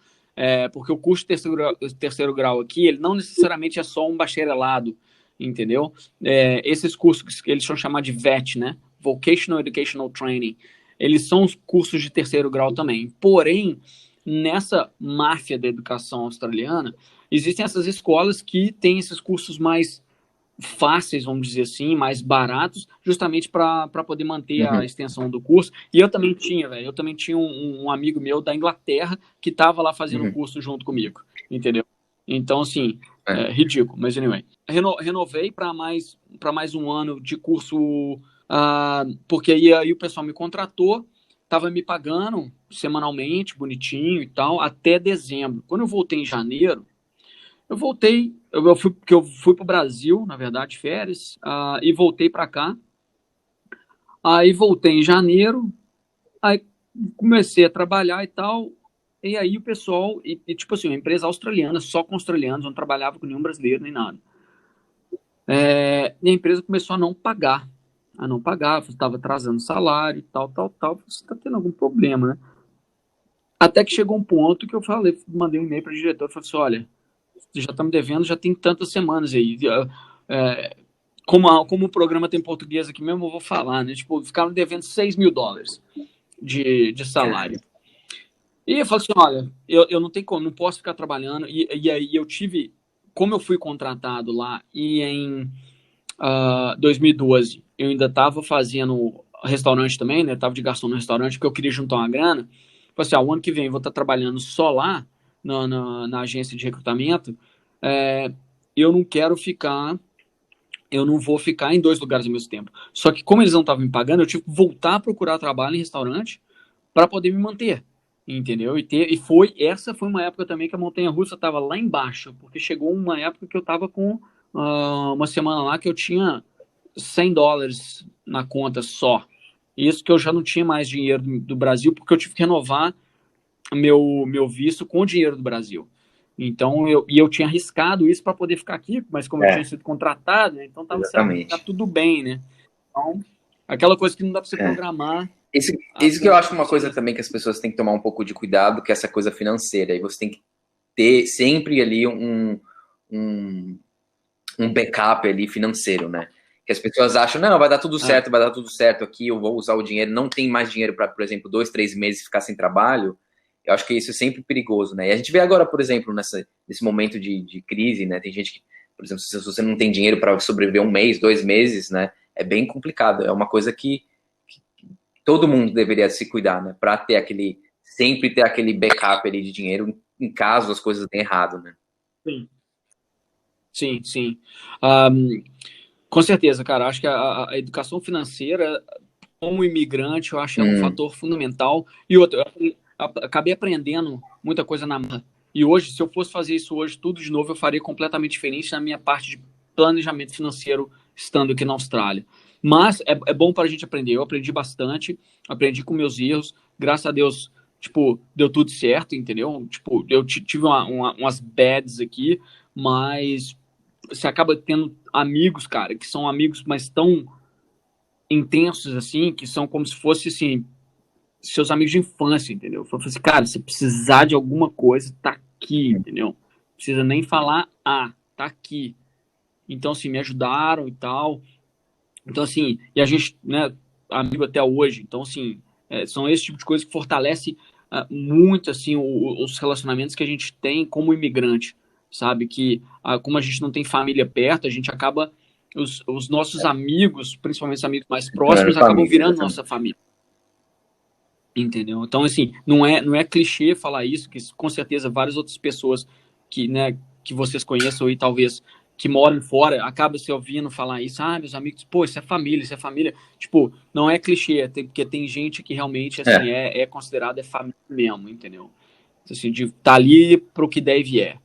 Porque o curso de terceiro grau aqui, ele não necessariamente é só um bacharelado, entendeu? Esses cursos que eles são chamados de VET, né? Vocational Educational Training, eles são os cursos de terceiro grau também. Porém, nessa máfia da educação australiana, existem essas escolas que têm esses cursos mais fáceis, vamos dizer assim, mais baratos, justamente para poder manter a extensão do curso. E eu também tinha, velho, eu também tinha um amigo meu da Inglaterra que estava lá fazendo o curso junto comigo, entendeu? Então, assim, ridículo, mas anyway. Renovei para mais um ano de curso, porque aí o pessoal me contratou, estava me pagando semanalmente, bonitinho e tal, até dezembro. Quando eu voltei em janeiro, porque eu fui para o Brasil, na verdade, férias, e voltei para cá. Aí voltei em janeiro, aí comecei a trabalhar e tal. E aí o pessoal, tipo assim, uma empresa australiana, só com australianos, não trabalhava com nenhum brasileiro nem nada. E a empresa começou a não pagar, estava atrasando salário e tal, tal, tal. Você está tendo algum problema, né? Até que chegou um ponto que eu mandei um e-mail para o diretor e falei assim: olha, já está me devendo, já tem tantas semanas aí. Como o programa tem português aqui mesmo, eu vou falar, né? Tipo, ficaram devendo $6.000 de salário. E eu falei assim: olha, eu não tenho como, não posso ficar trabalhando. E aí eu tive, como eu fui contratado lá, e em 2012 eu ainda estava fazendo restaurante também, né? Estava de garçom no restaurante, porque eu queria juntar uma grana. Falei assim: o ano que vem eu vou estar trabalhando só lá, na agência de recrutamento. Eu não quero ficar. Eu não vou ficar em 2 lugares ao mesmo tempo. Só que como eles não estavam me pagando, eu tive que voltar a procurar trabalho em restaurante para poder me manter, entendeu? Essa foi uma época também que a montanha-russa estava lá embaixo, porque chegou uma época que eu estava com uma semana lá que eu tinha $100 na conta só. Isso que eu já não tinha mais dinheiro do Brasil, porque eu tive que renovar meu visto com o dinheiro do Brasil. Então, eu tinha arriscado isso para poder ficar aqui, mas como eu tinha sido contratado, né, então tá tudo bem, né? Então, aquela coisa que não dá para você programar. Isso que eu acho uma coisa também que as pessoas têm que tomar um pouco de cuidado, que é essa coisa financeira. E você tem que ter sempre ali um backup ali financeiro, né? Que as pessoas acham, não, vai dar tudo certo aqui, eu vou usar o dinheiro, não tem mais dinheiro para, por exemplo, 2, 3 meses ficar sem trabalho. Eu acho que isso é sempre perigoso, né? E a gente vê agora, por exemplo, nesse momento de crise, né? Tem gente que, por exemplo, se você não tem dinheiro para sobreviver 1 mês, 2 meses, né? É bem complicado. É uma coisa que todo mundo deveria se cuidar, né? Para sempre ter aquele backup ali de dinheiro em caso as coisas deem errado, né? Sim, sim, sim. Com certeza, cara. Acho que a educação financeira, como imigrante, eu acho que é um fator fundamental. E outro, eu acabei aprendendo muita coisa na marra. E hoje, se eu fosse fazer isso hoje, tudo de novo, eu faria completamente diferente na minha parte de planejamento financeiro, estando aqui na Austrália. Mas é bom para a gente aprender. Eu aprendi bastante, aprendi com meus erros. Graças a Deus, tipo, deu tudo certo, entendeu? Tipo, eu tive umas bads aqui, mas você acaba tendo amigos, cara, que são amigos, mas tão intensos, assim, que são como se fosse, assim, seus amigos de infância, entendeu? Falei assim, cara, se precisar de alguma coisa, tá aqui, entendeu? Não precisa nem falar, tá aqui. Então, assim, me ajudaram e tal. Então, assim, e a gente, né, amigo até hoje. Então, assim, são esse tipo de coisa que fortalece muito, assim, os relacionamentos que a gente tem como imigrante, sabe? Que, como a gente não tem família perto, a gente acaba, os nossos amigos, principalmente os amigos mais próximos, acabam virando nossa família. Entendeu? Então, assim, não é clichê falar isso, que com certeza várias outras pessoas que, né, que vocês conheçam e talvez que moram fora, acabam se ouvindo falar isso, meus amigos, pô, isso é família. Tipo, não é clichê, porque tem gente que realmente, assim, é considerada família mesmo, entendeu? Assim, de tá ali pro que der e vier.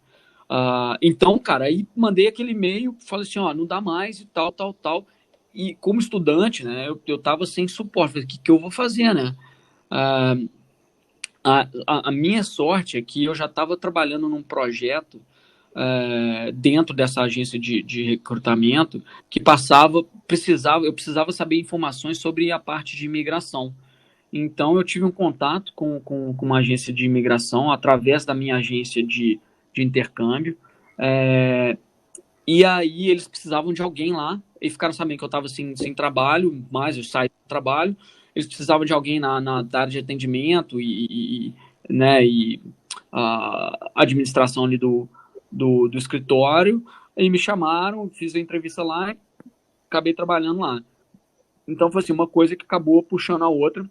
Então, cara, aí mandei aquele e-mail, falei assim, ó, não dá mais e tal, tal, tal. E como estudante, né, eu tava sem suporte, falei, o que eu vou fazer, né? A minha sorte é que eu já estava trabalhando num projeto dentro dessa agência de recrutamento que eu precisava saber informações sobre a parte de imigração. Então eu tive um contato com uma agência de imigração através da minha agência de intercâmbio. E aí eles precisavam de alguém lá e ficaram sabendo que eu estava sem trabalho, mas eu saí do trabalho. Eles precisavam de alguém na área de atendimento né, e a administração ali do escritório. E me chamaram, fiz a entrevista lá e acabei trabalhando lá. Então foi assim, uma coisa que acabou puxando a outra.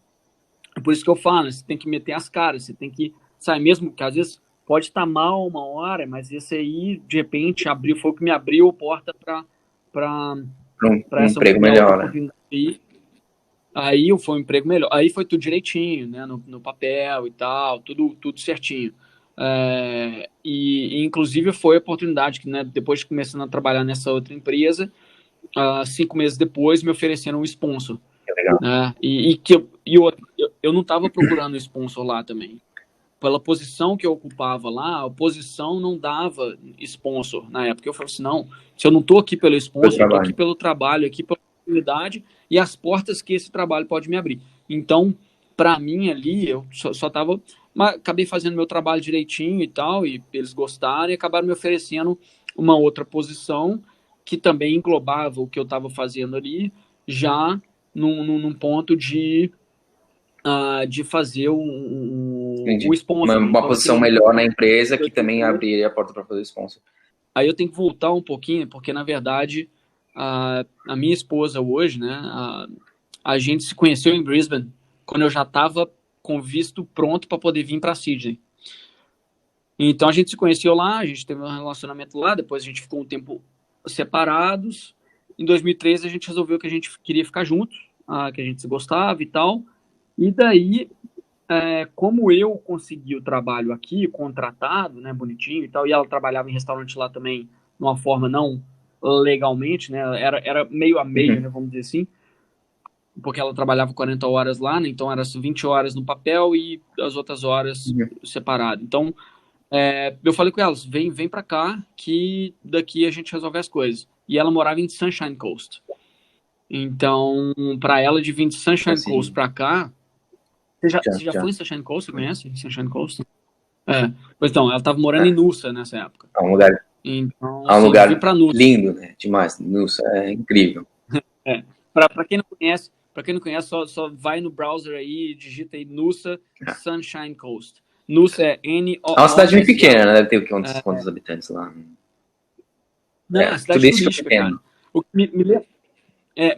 Por isso que eu falo, você tem que meter as caras, você tem que sair mesmo, que às vezes pode estar mal uma hora, mas esse aí, de repente, foi o que me abriu a porta para um emprego melhor, né? Aí foi um emprego melhor. Aí foi tudo direitinho, né? No papel e tal, tudo certinho. E inclusive foi a oportunidade que, né, depois de começando a trabalhar nessa outra empresa, 5 meses depois me ofereceram um sponsor. Legal. Né? Eu não estava procurando sponsor lá também. Pela posição que eu ocupava lá, a posição não dava sponsor na época. Eu falei assim, não, se eu não estou aqui pelo sponsor, eu estou aqui pelo trabalho, aqui pela oportunidade e as portas que esse trabalho pode me abrir. Então, para mim ali, eu só estava... Acabei fazendo meu trabalho direitinho e tal, e eles gostaram e acabaram me oferecendo uma outra posição que também englobava o que eu estava fazendo ali, já num ponto de fazer o sponsor. Uma Então, posição melhor na empresa que também abriria a porta para fazer o sponsor. Aí eu tenho que voltar um pouquinho, porque na verdade a minha esposa hoje, né, a gente se conheceu em Brisbane quando eu já estava com visto pronto para poder vir para Sydney. Então a gente se conheceu lá, a gente teve um relacionamento lá, depois a gente ficou um tempo separados. Em 2013 a gente resolveu que a gente queria ficar juntos, que a gente se gostava e tal. E daí, como eu consegui o trabalho aqui, contratado, né, bonitinho e tal, e ela trabalhava em restaurante lá também, de uma forma não legalmente, né, era meio a meio, né, vamos dizer assim, porque ela trabalhava 40 horas lá, né, então era 20 horas no papel e as outras horas separado. Então, eu falei com elas, vem pra cá, que daqui a gente resolve as coisas. E ela morava em Sunshine Coast. Então, para ela de vir de Sunshine Coast pra cá, você já foi em Sunshine Coast? Você conhece Sunshine Coast? Pois então, ela estava morando em Noosa nessa época. É um lugar, então, assim, um lugar lindo, né? Demais. Noosa é incrível. Para quem não conhece, só vai no browser aí e digita aí Noosa Sunshine Coast. Noosa é N-O-O-S-A. É uma cidade bem pequena, né? Deve ter quantos habitantes lá? Não, é uma cidade turística, cara. O que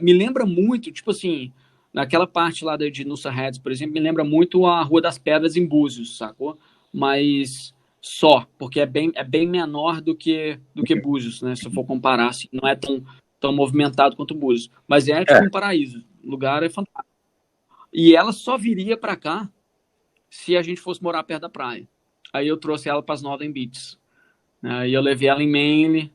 me lembra muito, tipo assim, naquela parte lá de Noosa Heads, por exemplo, me lembra muito a Rua das Pedras em Búzios, sacou? Mas só, porque é bem menor do que Búzios, né? Se eu for comparar, assim, não é tão movimentado quanto Búzios. Mas é tipo um paraíso. O lugar é fantástico. E ela só viria pra cá se a gente fosse morar perto da praia. Aí eu trouxe ela para as Northern Beaches. Aí eu levei ela em Manly,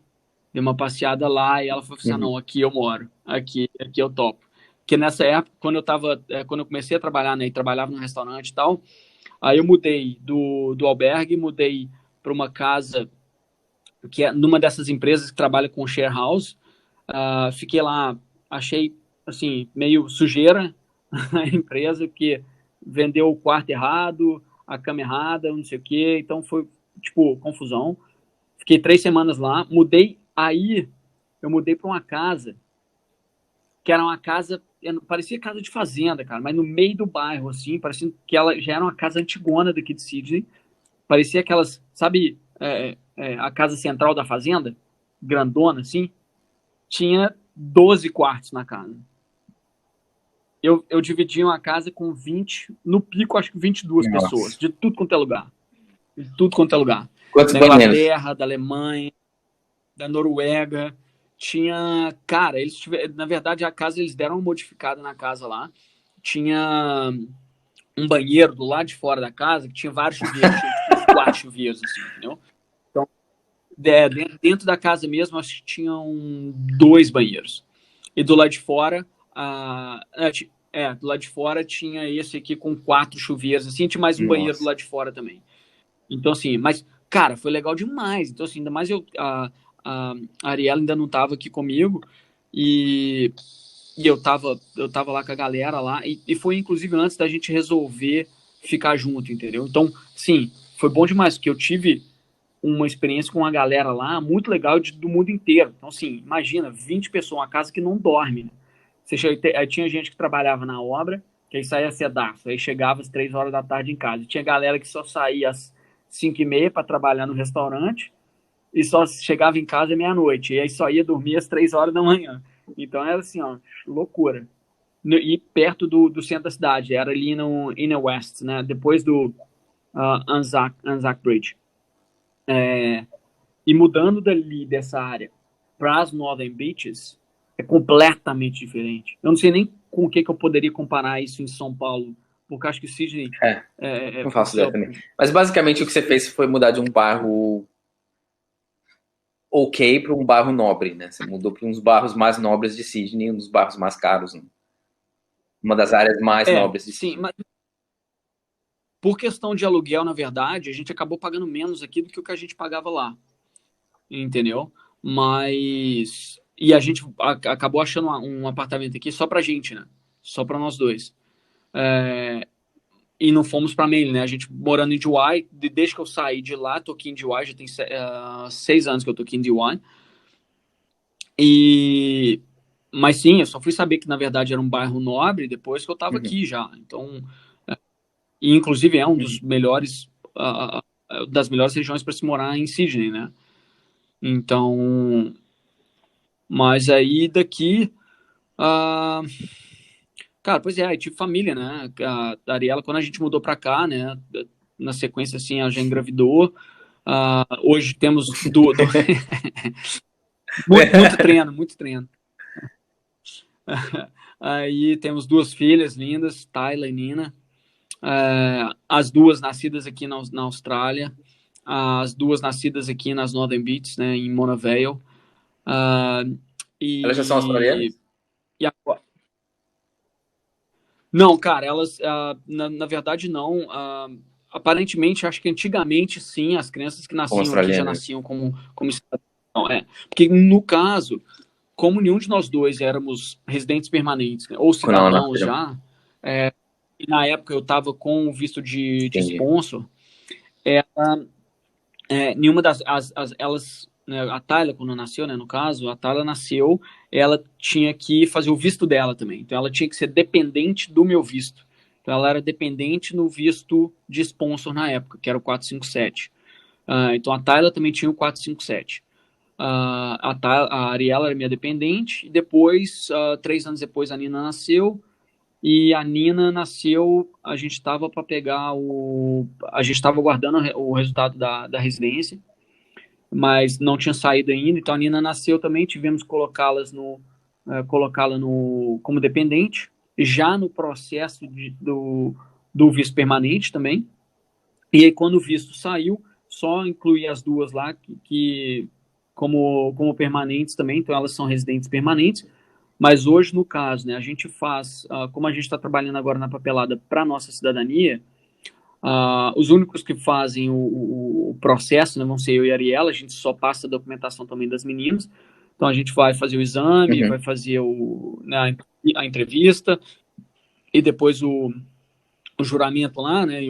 dei uma passeada lá e ela falou assim, não, aqui eu moro, aqui eu topo. Porque nessa época, quando eu comecei a trabalhar, né, e trabalhava no restaurante e tal, aí eu mudei do albergue, mudei para uma casa que é numa dessas empresas que trabalha com share house. Fiquei lá, achei assim, meio sujeira a empresa, porque vendeu o quarto errado, a cama errada, não sei o quê. Então foi, tipo, confusão. Fiquei 3 semanas lá, eu mudei para uma casa, que era uma casa, parecia casa de fazenda, cara, mas no meio do bairro, assim, parecia que ela já era uma casa antigona daqui de Sydney. Parecia aquelas, sabe, a casa central da fazenda, grandona, assim, tinha 12 quartos na casa. Eu dividia uma casa com 20, no pico, acho que 22 Nossa. pessoas, de tudo quanto é lugar. De tudo quanto é lugar. Quantos Da banheiros? Inglaterra, da Alemanha, da Noruega. Tinha, cara, na verdade, a casa, eles deram uma modificada na casa lá. Tinha um banheiro do lado de fora da casa, que tinha vários chuveiros, tinha tipo uns 4 chuveiros, assim, entendeu? Então, dentro da casa mesmo, acho que tinham 2 banheiros. E do lado de fora, do lado de fora tinha esse aqui com 4 chuveiros, assim, tinha mais um banheiro do lado de fora também. Então, assim, mas, cara, foi legal demais. Então, assim, ainda mais a Ariela ainda não tava aqui comigo e eu tava lá com a galera lá e foi, inclusive, antes da gente resolver ficar junto, entendeu? Então, sim, foi bom demais, porque eu tive uma experiência com a galera lá muito legal do mundo inteiro. Então, assim, imagina, 20 pessoas, uma casa que não dorme, né? Aí tinha gente que trabalhava na obra, que aí saía cedaço, aí chegava às 3 horas da tarde em casa. E tinha galera que só saía às 5h30 para trabalhar no restaurante e só chegava em casa meia-noite. E aí só ia dormir às 3 horas da manhã. Então era assim, ó, loucura. E perto do centro da cidade, era ali no Inner West, né? Depois do Anzac Bridge. E mudando dessa área para as Northern Beaches, é completamente diferente. Eu não sei nem com o que eu poderia comparar isso em São Paulo, porque acho que Sydney... Não faço ideia também. Mas basicamente o que você fez foi mudar de um bairro ok para um bairro nobre, né? Você mudou para uns bairros mais nobres de Sydney, um dos bairros mais caros, né? Uma das áreas mais nobres de Sydney. Sim, mas por questão de aluguel, na verdade, a gente acabou pagando menos aqui do que o que a gente pagava lá. Entendeu? Mas... E a gente acabou achando um apartamento aqui só pra gente, né? Só pra nós dois. E não fomos pra Manly, né? A gente morando em Dewey, desde que eu saí de lá, tô aqui em Dewey, já tem 6 anos que eu tô aqui em Dewey. Mas sim, eu só fui saber que na verdade era um bairro nobre depois que eu tava aqui já. Então, e inclusive é um dos melhores, das melhores regiões para se morar em Sydney, né? Então, mas aí daqui, cara, pois é, aí tive família, né? A Ariela, quando a gente mudou pra cá, né? Na sequência, assim, ela já engravidou. Hoje temos muito treino, muito treino. Aí temos 2 filhas lindas, Tayla e Nina. As 2 nascidas aqui na Austrália. As 2 nascidas aqui nas Northern Beaches, né? Em Mona Vale. Elas já são australianas? Não, cara, elas, na verdade, não. Aparentemente, acho que antigamente, sim, as crianças que nasciam aqui já nasciam como cidadão. Porque, no caso, como nenhum de nós dois éramos residentes permanentes, né, ou cidadãos já, e na época eu estava com o visto de sponsor, nenhuma elas, né, a Tayla, quando nasceu, né, no caso, a Tayla nasceu, ela tinha que fazer o visto dela também. Então, ela tinha que ser dependente do meu visto. Então, ela era dependente no visto de sponsor na época, que era o 457. Então, a Tayla também tinha o 457. A Ariela era minha dependente. E depois, 3 anos depois, a Nina nasceu. E a Nina nasceu, a gente estava para pegar a gente estava aguardando o resultado da residência, mas não tinha saído ainda, então a Nina nasceu também, tivemos que colocá-la como dependente, já no processo do visto permanente também, e aí quando o visto saiu, só incluí as 2 lá como permanentes também, então elas são residentes permanentes. Mas hoje, no caso, né, a gente faz, como a gente está trabalhando agora na papelada para nossa cidadania, os únicos que fazem o processo, né, vão ser eu e a Ariela, a gente só passa a documentação também das meninas. Então a gente vai fazer o exame, vai fazer a entrevista e depois o juramento lá, né, e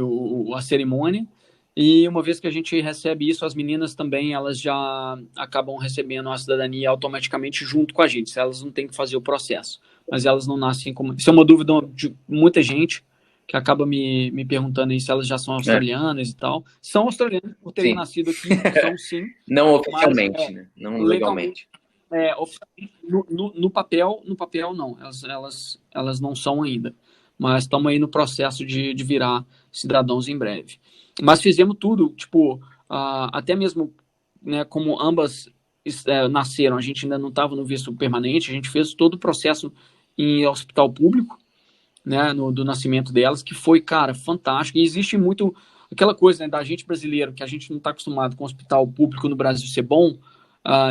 a cerimônia. E uma vez que a gente recebe isso, as meninas também, elas já acabam recebendo a cidadania automaticamente junto com a gente. Elas não têm que fazer o processo. Mas elas não nascem como... Isso é uma dúvida de muita gente que acaba me perguntando aí se elas já são É, australianas e tal. São australianas por terem sim. nascido aqui, são sim, Não mas oficialmente, né? Não legalmente, legalmente. oficialmente, no papel não. Elas não são ainda. Mas estamos aí no processo de virar cidadãos em breve. Mas fizemos tudo, tipo, até mesmo, né, como ambas nasceram, a gente ainda não estava no visto permanente, a gente fez todo o processo em hospital público, né, do nascimento delas, que foi, cara, fantástico. E existe muito aquela coisa, né, da gente brasileiro, que a gente não está acostumado com o hospital público no Brasil ser bom.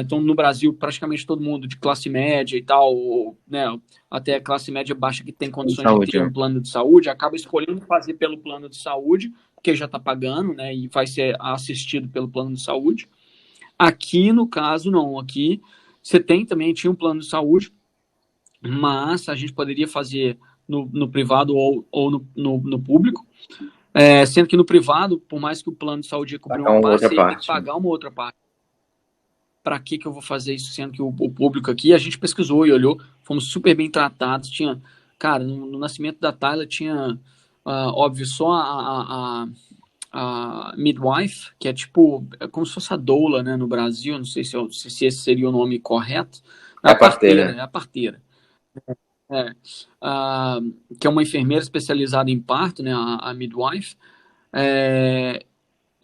Então, no Brasil, praticamente todo mundo de classe média e tal, ou, né, até classe média baixa que tem condições de Saúde, ter um plano de saúde, acaba escolhendo fazer pelo plano de saúde, porque já está pagando, né, e vai ser assistido pelo plano de saúde. Aqui, no caso, não. Aqui, você tinha um plano de saúde, mas a gente poderia fazer no privado ou no público, sendo que no privado, por mais que o plano de saúde ia cobrir pagar uma uma parte, outra você ia ter que parte. pagar uma outra parte. Para que eu vou fazer isso, sendo que o público aqui, a gente pesquisou e olhou, fomos super bem tratados, tinha, cara, no nascimento da Tayla tinha, óbvio, só a midwife, que é tipo, é como se fosse a doula, né, no Brasil, não sei se esse seria o nome correto, É a a parteira. parteira, é a parteira. É, ah, que é uma enfermeira especializada em parto, né, a midwife. É,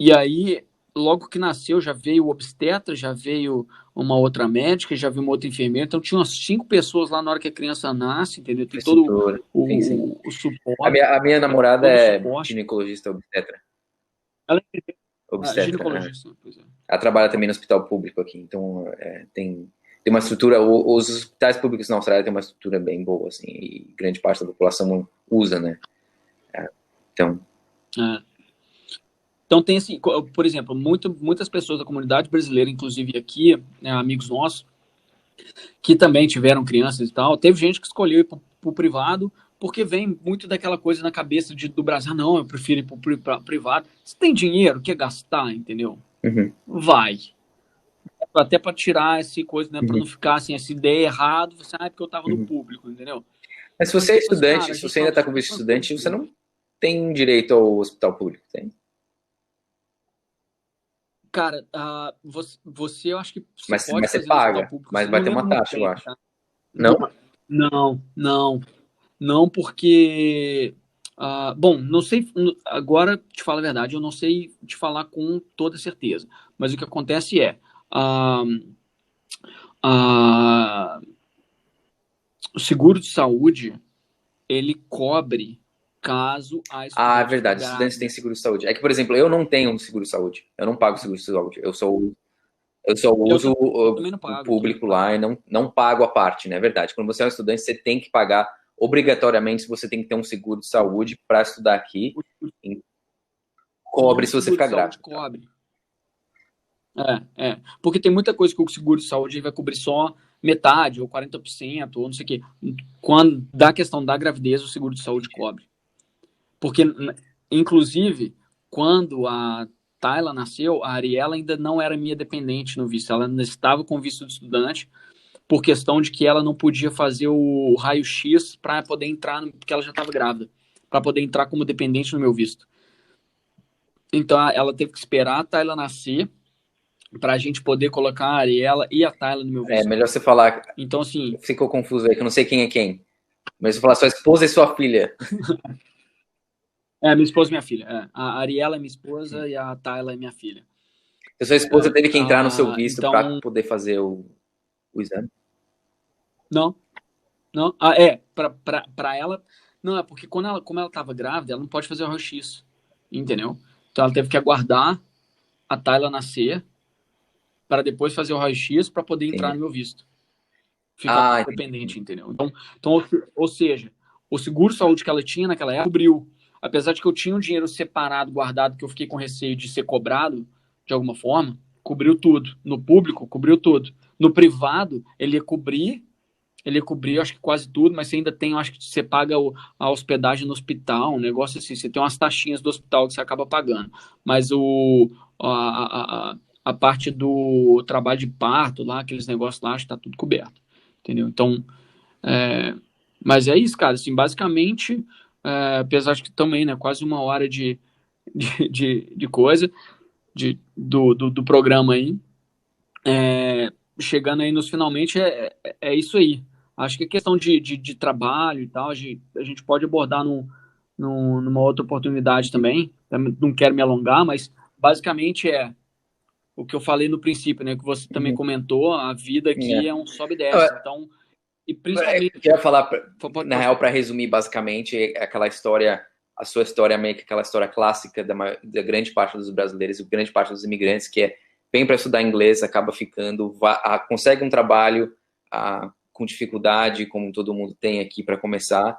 e aí, logo que nasceu, já veio o obstetra, já veio uma outra médica, já veio uma outra enfermeira. Então, tinha umas 5 pessoas lá na hora que a criança nasce, entendeu? Tem todo Infraestrutura. Sim, sim. o suporte, A minha namorada todo o é suporte. ginecologista obstetra. Ela é Obstetra, é. ginecologista, pois é. Ela trabalha também no hospital público aqui, então tem uma estrutura. Os hospitais públicos na Austrália têm uma estrutura bem boa, assim, e grande parte da população usa, né? Então, É. Então tem assim, por exemplo, muitas pessoas da comunidade brasileira, inclusive aqui, né, amigos nossos, que também tiveram crianças e tal, teve gente que escolheu ir para o privado, porque vem muito daquela coisa na cabeça do Brasil, não, eu prefiro ir para o privado. Se tem dinheiro, quer gastar, entendeu? uhum, Vai. Até para tirar essa coisa, né, para não uhum, ficar assim, essa ideia errada, você, porque eu estava no uhum. público, entendeu? Mas se você é Porque, assim, estudante, cara, a se gente você ainda estava está com super visto de tranquilo estudante, você com isso. não tem direito ao hospital público, tem? Cara, você, eu acho que você Mas pode você fazer no hospital paga, público, mas eu vai não ter lembro uma muito taxa, eu bem, acho. tá? Não? Não, não, não, porque, bom, não sei, agora, te falo a verdade, eu não sei te falar com toda certeza, mas o que acontece é, ah, ah, o seguro de saúde, ele cobre caso a Ah, é estudante fique verdade, estudantes têm grávida. seguro de saúde. É que, por exemplo, eu não tenho um seguro de saúde. Eu não pago seguro de saúde. Eu só uso Eu também não o pago aqui, público lá e não pago a parte, né? É verdade. Quando você é um estudante, você tem que pagar obrigatoriamente, você tem que ter um seguro de saúde para estudar aqui. E só cobre o se você seguro ficar de saúde grávido, tá? cobre. Porque tem muita coisa que o seguro de saúde vai cobrir só metade, ou 40%, ou não sei o quê. Quando da questão da gravidez, o seguro de saúde cobre. Porque, inclusive, quando a Tayla nasceu, a Ariela ainda não era minha dependente no visto. Ela ainda estava com visto de estudante, por questão de que ela não podia fazer o raio-x para poder entrar, porque ela já estava grávida, para poder entrar como dependente no meu visto. Então, ela teve que esperar a Tayla nascer para a gente poder colocar a Ariela e a Tayla no meu É visto. melhor você falar. Então, assim, Ficou confuso aí, que eu não sei quem é quem. Mas você falar sua esposa e sua filha. minha esposa e minha filha. A Ariela é minha esposa e a Tayla é minha filha. Se sua esposa teve que entrar no seu visto para Então, poder fazer o exame. não, não. Para ela, não, é porque como ela estava grávida, ela não pode fazer o raio-x, entendeu? Então, ela teve que aguardar a Tayla nascer para depois fazer o raio-x para poder entrar no Entendi. meu visto. Ficar Ah, dependente, entendeu? Então, ou seja, o seguro-saúde que ela tinha naquela época cobriu. Apesar de que eu tinha um dinheiro separado, guardado, que eu fiquei com receio de ser cobrado de alguma forma, cobriu tudo. No público, cobriu tudo. No privado, ele ia cobrir, ele cobria, acho que quase tudo, mas você ainda tem, acho que você paga a hospedagem no hospital, um negócio assim, você tem umas taxinhas do hospital que você acaba pagando. Mas a parte do trabalho de parto lá, aqueles negócios lá, acho que tá tudo coberto, entendeu? Então, é, mas é isso, cara, assim, basicamente, apesar de que também, né, quase uma hora de coisa, do programa aí, chegando aí nos finalmente, é isso aí. Acho que a questão de trabalho e tal, a gente pode abordar numa outra oportunidade também. Não quero me alongar, mas basicamente é o que eu falei no princípio, né? Que você também Uhum. comentou, a vida aqui É. é um sobe e Não, desce. Então, e principalmente. eu queria falar, Pode, na pode real, falar. para resumir, basicamente, é aquela história, a sua história meio que aquela história clássica da grande parte dos brasileiros e grande parte dos imigrantes, que vem para estudar inglês, acaba ficando, consegue um trabalho com dificuldade, como todo mundo tem aqui para começar,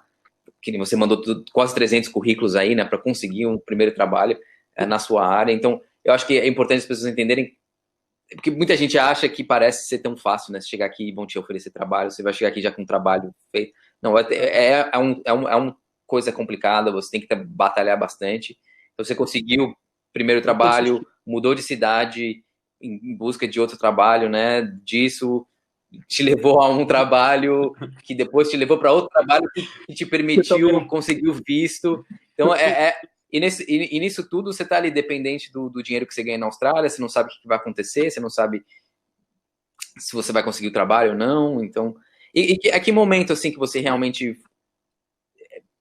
que nem você mandou quase 300 currículos aí, né, para conseguir um primeiro trabalho na sua área. Então, eu acho que é importante as pessoas entenderem, porque muita gente acha que parece ser tão fácil, né? Você chegar aqui e vão te oferecer trabalho, você vai chegar aqui já com um trabalho feito. Não, é uma coisa complicada, você tem que batalhar bastante. Então, você conseguiu o primeiro Tem que trabalho, persistir. mudou de cidade em busca de outro trabalho, né? Disso te levou a um trabalho que depois te levou para outro trabalho que te Eu permitiu também. conseguir o visto. Então, e nisso tudo você está ali dependente do dinheiro que você ganha na Austrália, você não sabe o que vai acontecer, você não sabe se você vai conseguir o trabalho ou não. Então, a que momento assim que você realmente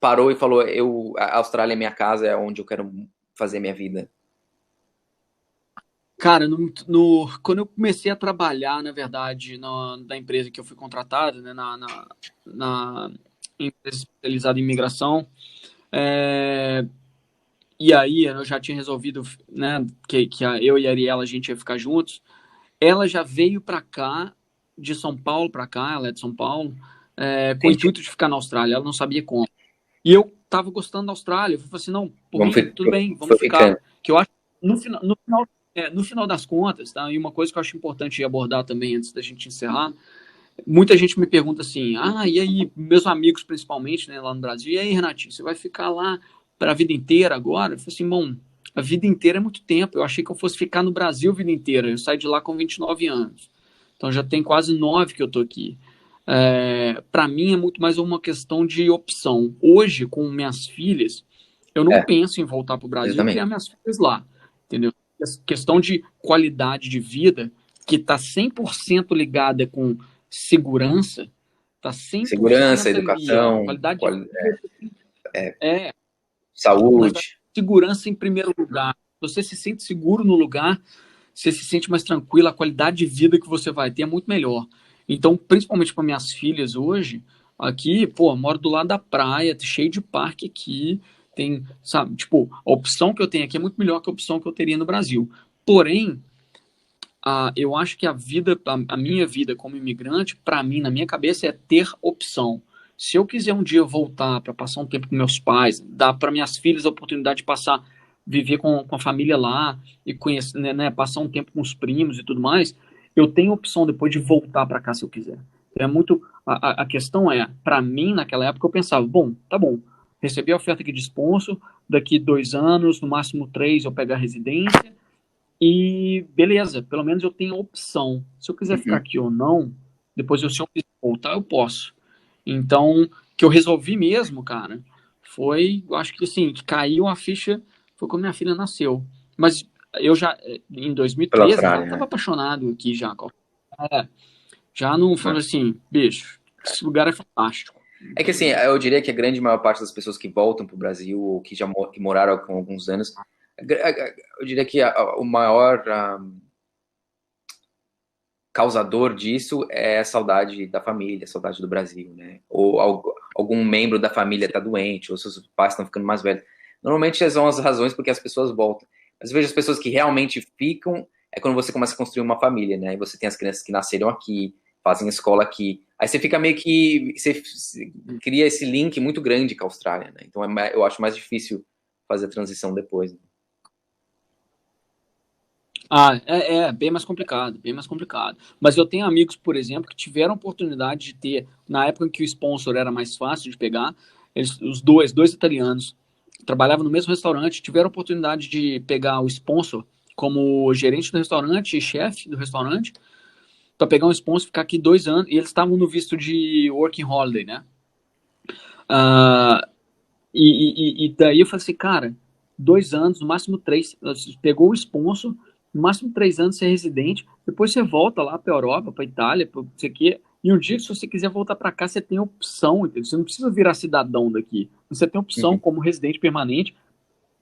parou e falou, a Austrália é minha casa, é onde eu quero fazer minha vida? Cara, quando eu comecei a trabalhar, na verdade, na empresa que eu fui contratado, né, na empresa especializada em imigração, é, e aí eu já tinha resolvido, né, que eu e a Ariela a gente ia ficar juntos. Ela já veio para cá, de São Paulo para cá, ela é de São Paulo, com o Entendi. intuito de ficar na Austrália. Ela não sabia como. E eu tava gostando da Austrália. Eu falei assim, não, por Vamos, mim, tudo bem, foi vamos ficar. ficando. Que eu acho, no final das contas, tá? E uma coisa que eu acho importante abordar também antes da gente encerrar, muita gente me pergunta assim, e aí, meus amigos principalmente, né, lá no Brasil, e aí, Renatinho, você vai ficar lá para a vida inteira agora? Eu falei assim, bom, a vida inteira é muito tempo. Eu achei que eu fosse ficar no Brasil a vida inteira. Eu saí de lá com 29 anos. Então já tem quase 9 que eu tô aqui. Para mim é muito mais uma questão de opção. Hoje, com minhas filhas, eu não É, penso em voltar para o Brasil e criar exatamente. minhas filhas lá, entendeu? Essa questão de qualidade de vida, que está 100% ligada com segurança, está Segurança, 100% ali, ó, educação, qualidade de vida, é, mas saúde. tá segurança em primeiro lugar. Você se sente seguro no lugar, você se sente mais tranquilo, a qualidade de vida que você vai ter é muito melhor. Então, principalmente para minhas filhas hoje, aqui, pô, eu moro do lado da praia, cheio de parque aqui, tem, sabe, tipo, a opção que eu tenho aqui é muito melhor que a opção que eu teria no Brasil. Porém, eu acho que a minha vida como imigrante, para mim, na minha cabeça, é ter opção. Se eu quiser um dia voltar para passar um tempo com meus pais, dar para minhas filhas a oportunidade de viver com a família lá e conhecer, né, passar um tempo com os primos e tudo mais, eu tenho opção depois de voltar para cá se eu quiser. É muito. A questão é, para mim, naquela época, eu pensava, bom, tá bom, recebi a oferta aqui de sponsor, daqui 2 anos, no máximo 3, eu pego a residência e beleza, pelo menos eu tenho a opção. Se eu quiser ficar Uhum. aqui ou não, depois se eu quiser voltar, eu posso. Então, o que eu resolvi mesmo, cara, foi, eu acho que assim, que caiu a ficha, foi quando minha filha nasceu. Mas eu já, em Pela 2013, já Austrália, estava né? apaixonado aqui, já. Já não falei assim, bicho, esse lugar é fantástico. É que assim, eu diria que a grande maior parte das pessoas que voltam para o Brasil ou que que moraram com alguns anos, eu diria que o maior causador disso é a saudade da família, a saudade do Brasil, né? Ou algum membro da família está doente, ou seus pais estão ficando mais velhos. Normalmente essas são as razões porque as pessoas voltam. Mas veja, as pessoas que realmente ficam é quando você começa a construir uma família, né? E você tem as crianças que nasceram aqui, fazem escola aqui. Aí você fica meio que. Você cria esse link muito grande com a Austrália, né? Então eu acho mais difícil fazer a transição depois. Né? Bem mais complicado, bem mais complicado. Mas eu tenho amigos, por exemplo, que tiveram a oportunidade de ter, na época em que o sponsor era mais fácil de pegar, os dois italianos, trabalhavam no mesmo restaurante, tiveram a oportunidade de pegar o sponsor como gerente do restaurante e chefe do restaurante, para pegar um sponsor, ficar aqui 2 anos, e eles estavam no visto de working holiday, né? Ah, e daí eu falei assim, cara, 2 anos, no máximo 3, você pegou o sponsor, no máximo 3 anos você é residente, depois você volta lá para a Europa, para a Itália, para não sei o quê, e um dia, se você quiser voltar para cá, você tem opção, entendeu? Você não precisa virar cidadão daqui, você tem opção Uhum. como residente permanente,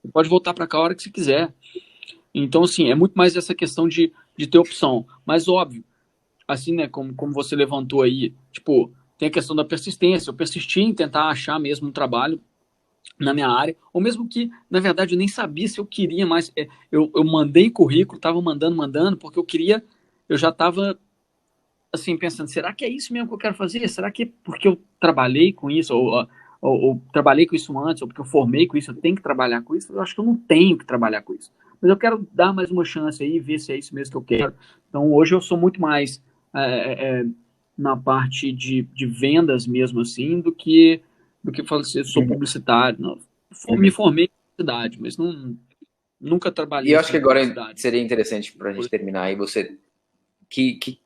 você pode voltar para cá a hora que você quiser. Então, assim, é muito mais essa questão de ter opção. Mas, óbvio, assim, né, como você levantou aí, tipo, tem a questão da persistência. Eu persisti em tentar achar mesmo um trabalho na minha área, ou mesmo que, na verdade, eu nem sabia se eu queria mais. Eu mandei currículo, estava mandando, porque eu já estava, assim, pensando, será que é isso mesmo que eu quero fazer? Será que é porque eu trabalhei com isso, ou trabalhei com isso antes, ou porque eu formei com isso, eu tenho que trabalhar com isso? Eu acho que eu não tenho que trabalhar com isso. Mas eu quero dar mais uma chance aí, ver se é isso mesmo que eu quero. Então, hoje eu sou muito mais na parte de vendas mesmo, assim, do que falar assim, eu sou Uhum. publicitário. Não. Me Uhum. formei em publicidade, mas nunca E trabalhei eu acho assim que em agora publicidade. seria interessante para a gente terminar aí, que, que,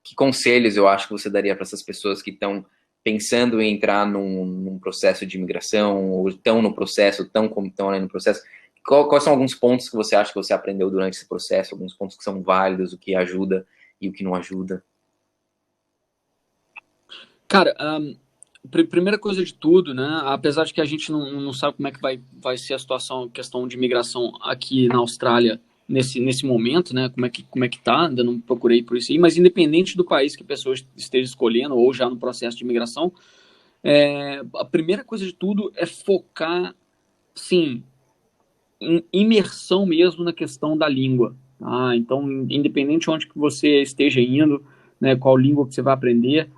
que conselhos eu acho que você daria para essas pessoas que estão pensando em entrar num processo de imigração, ou estão no processo, estão como estão aí no processo? Quais são alguns pontos que você acha que você aprendeu durante esse processo, alguns pontos que são válidos, o que ajuda e o que não ajuda? Cara, primeira coisa de tudo, né? Apesar de que a gente não sabe como é que vai ser a situação, questão de imigração aqui na Austrália nesse momento, né? Como é que tá? Ainda não procurei por isso aí, mas independente do país que a pessoa esteja escolhendo ou já no processo de imigração, a primeira coisa de tudo é focar, sim, em imersão mesmo na questão da língua. Tá? Então, independente de onde que você esteja indo, né? Qual língua que você vai aprender,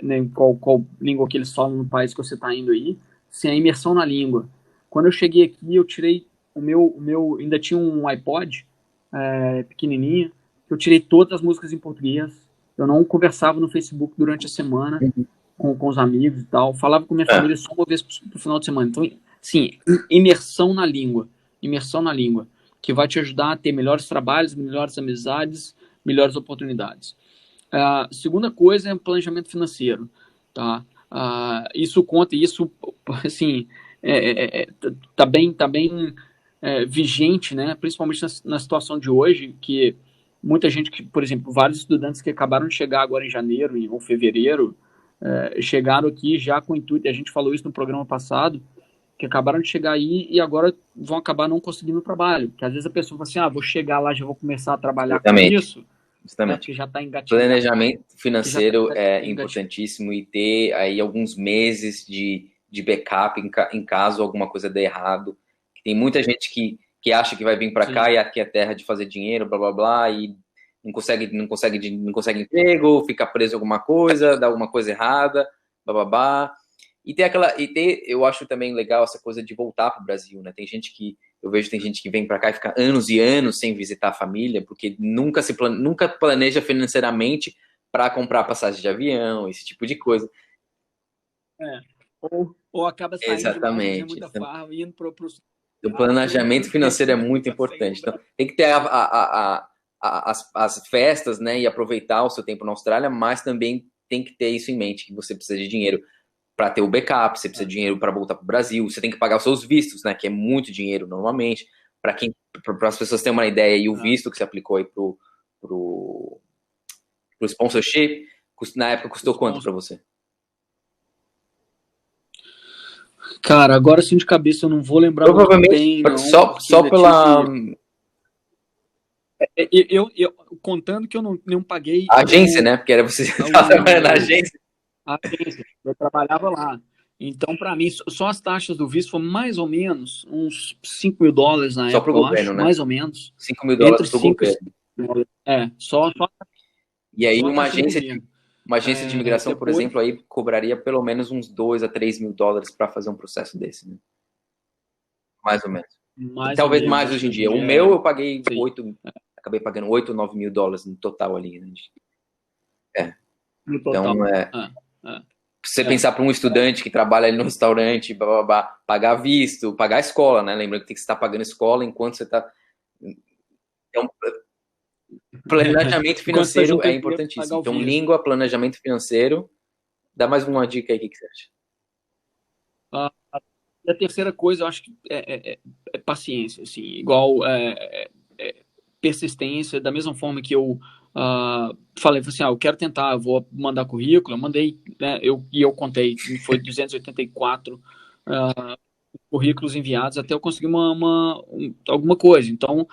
né, qual língua que eles falam no país que você está indo aí, sem a imersão na língua. Quando eu cheguei aqui, eu tirei ainda tinha um iPod pequenininho, eu tirei todas as músicas em português, eu não conversava no Facebook durante a semana com os amigos e tal, falava com minha É, família só uma vez pro final de semana. Então, sim, imersão na língua, que vai te ajudar a ter melhores trabalhos, melhores amizades, melhores oportunidades. A segunda coisa é o planejamento financeiro, tá? Isso conta, isso, assim, tá bem vigente, né? Principalmente na situação de hoje, que muita gente, por exemplo, vários estudantes que acabaram de chegar agora em janeiro ou fevereiro, chegaram aqui já com o intuito, a gente falou isso no programa passado, que acabaram de chegar aí e agora vão acabar não conseguindo trabalho. Porque às vezes a pessoa fala assim, vou chegar lá, já vou começar a trabalhar com justamente, isso, né? justamente. Porque já está engatilhado, Planejamento que já está financeiro é engatilhado. importantíssimo e ter aí alguns meses de backup em caso alguma coisa dê errado. Tem muita gente que acha que vai vir para cá Sim, e aqui é terra de fazer dinheiro, blá blá blá, e não consegue emprego, fica preso em alguma coisa, dá alguma coisa errada, blá blá blá. Eu acho também legal essa coisa de voltar para o Brasil, né? Tem gente que vem para cá e fica anos e anos sem visitar a família, porque nunca planeja financeiramente para comprar passagem de avião, esse tipo de coisa. é. Ou acaba saindo de lá, fazendo Exatamente. muita Então, farra, indo para o planejamento financeiro é muito para importante. sempre. Então, tem que ter as festas, né, e aproveitar o seu tempo na Austrália, mas também tem que ter isso em mente, que você precisa de dinheiro para ter o backup, você precisa de dinheiro para voltar para o Brasil, você tem que pagar os seus vistos, né, que é muito dinheiro normalmente. Para as pessoas terem uma ideia, e o visto que você aplicou aí pro sponsorship, na época custou quanto para você? Cara, agora sim de cabeça eu não vou lembrar muito Provavelmente bem, não, porque só ainda pela tive. Contando que eu não paguei agência, né? Porque era você estava trabalhando na agência. a agência, eu trabalhava lá. Então, para mim, só as taxas do visto foram mais ou menos uns US$ 5.000 na Só para o época, eu governo, acho, né? mais ou menos. Entre US$ 5.000 para o 5 e governo. 5 só, E aí só a taxa do governo. uma agência de imigração, por Depois, exemplo, aí cobraria pelo menos uns US$ 2.000 a US$ 3.000 para fazer um processo desse, né? Mais ou menos. Mais ou Talvez menos, mais acho hoje em que dia. O é meu eu paguei isso aí. acabei pagando 8 ou 9 mil dólares no total ali, né? É. No total. Então, É, é, se você é. pensar para um estudante que trabalha ali no restaurante, blá, blá, blá, pagar visto, pagar a escola, né? Lembrando que tem que estar pagando escola enquanto você está. Então, planejamento Enquanto você está financeiro é juntando dinheiro para pagar importantíssimo. o Então, visto. língua, planejamento financeiro. Dá mais uma dica aí, o que você acha? Ah, e a terceira coisa, eu acho que é paciência, assim, igual persistência, da mesma forma que eu falei assim, eu quero tentar, eu vou mandar currículo, eu mandei, né, eu contei, foi 284 currículos enviados até eu conseguir alguma coisa. Então,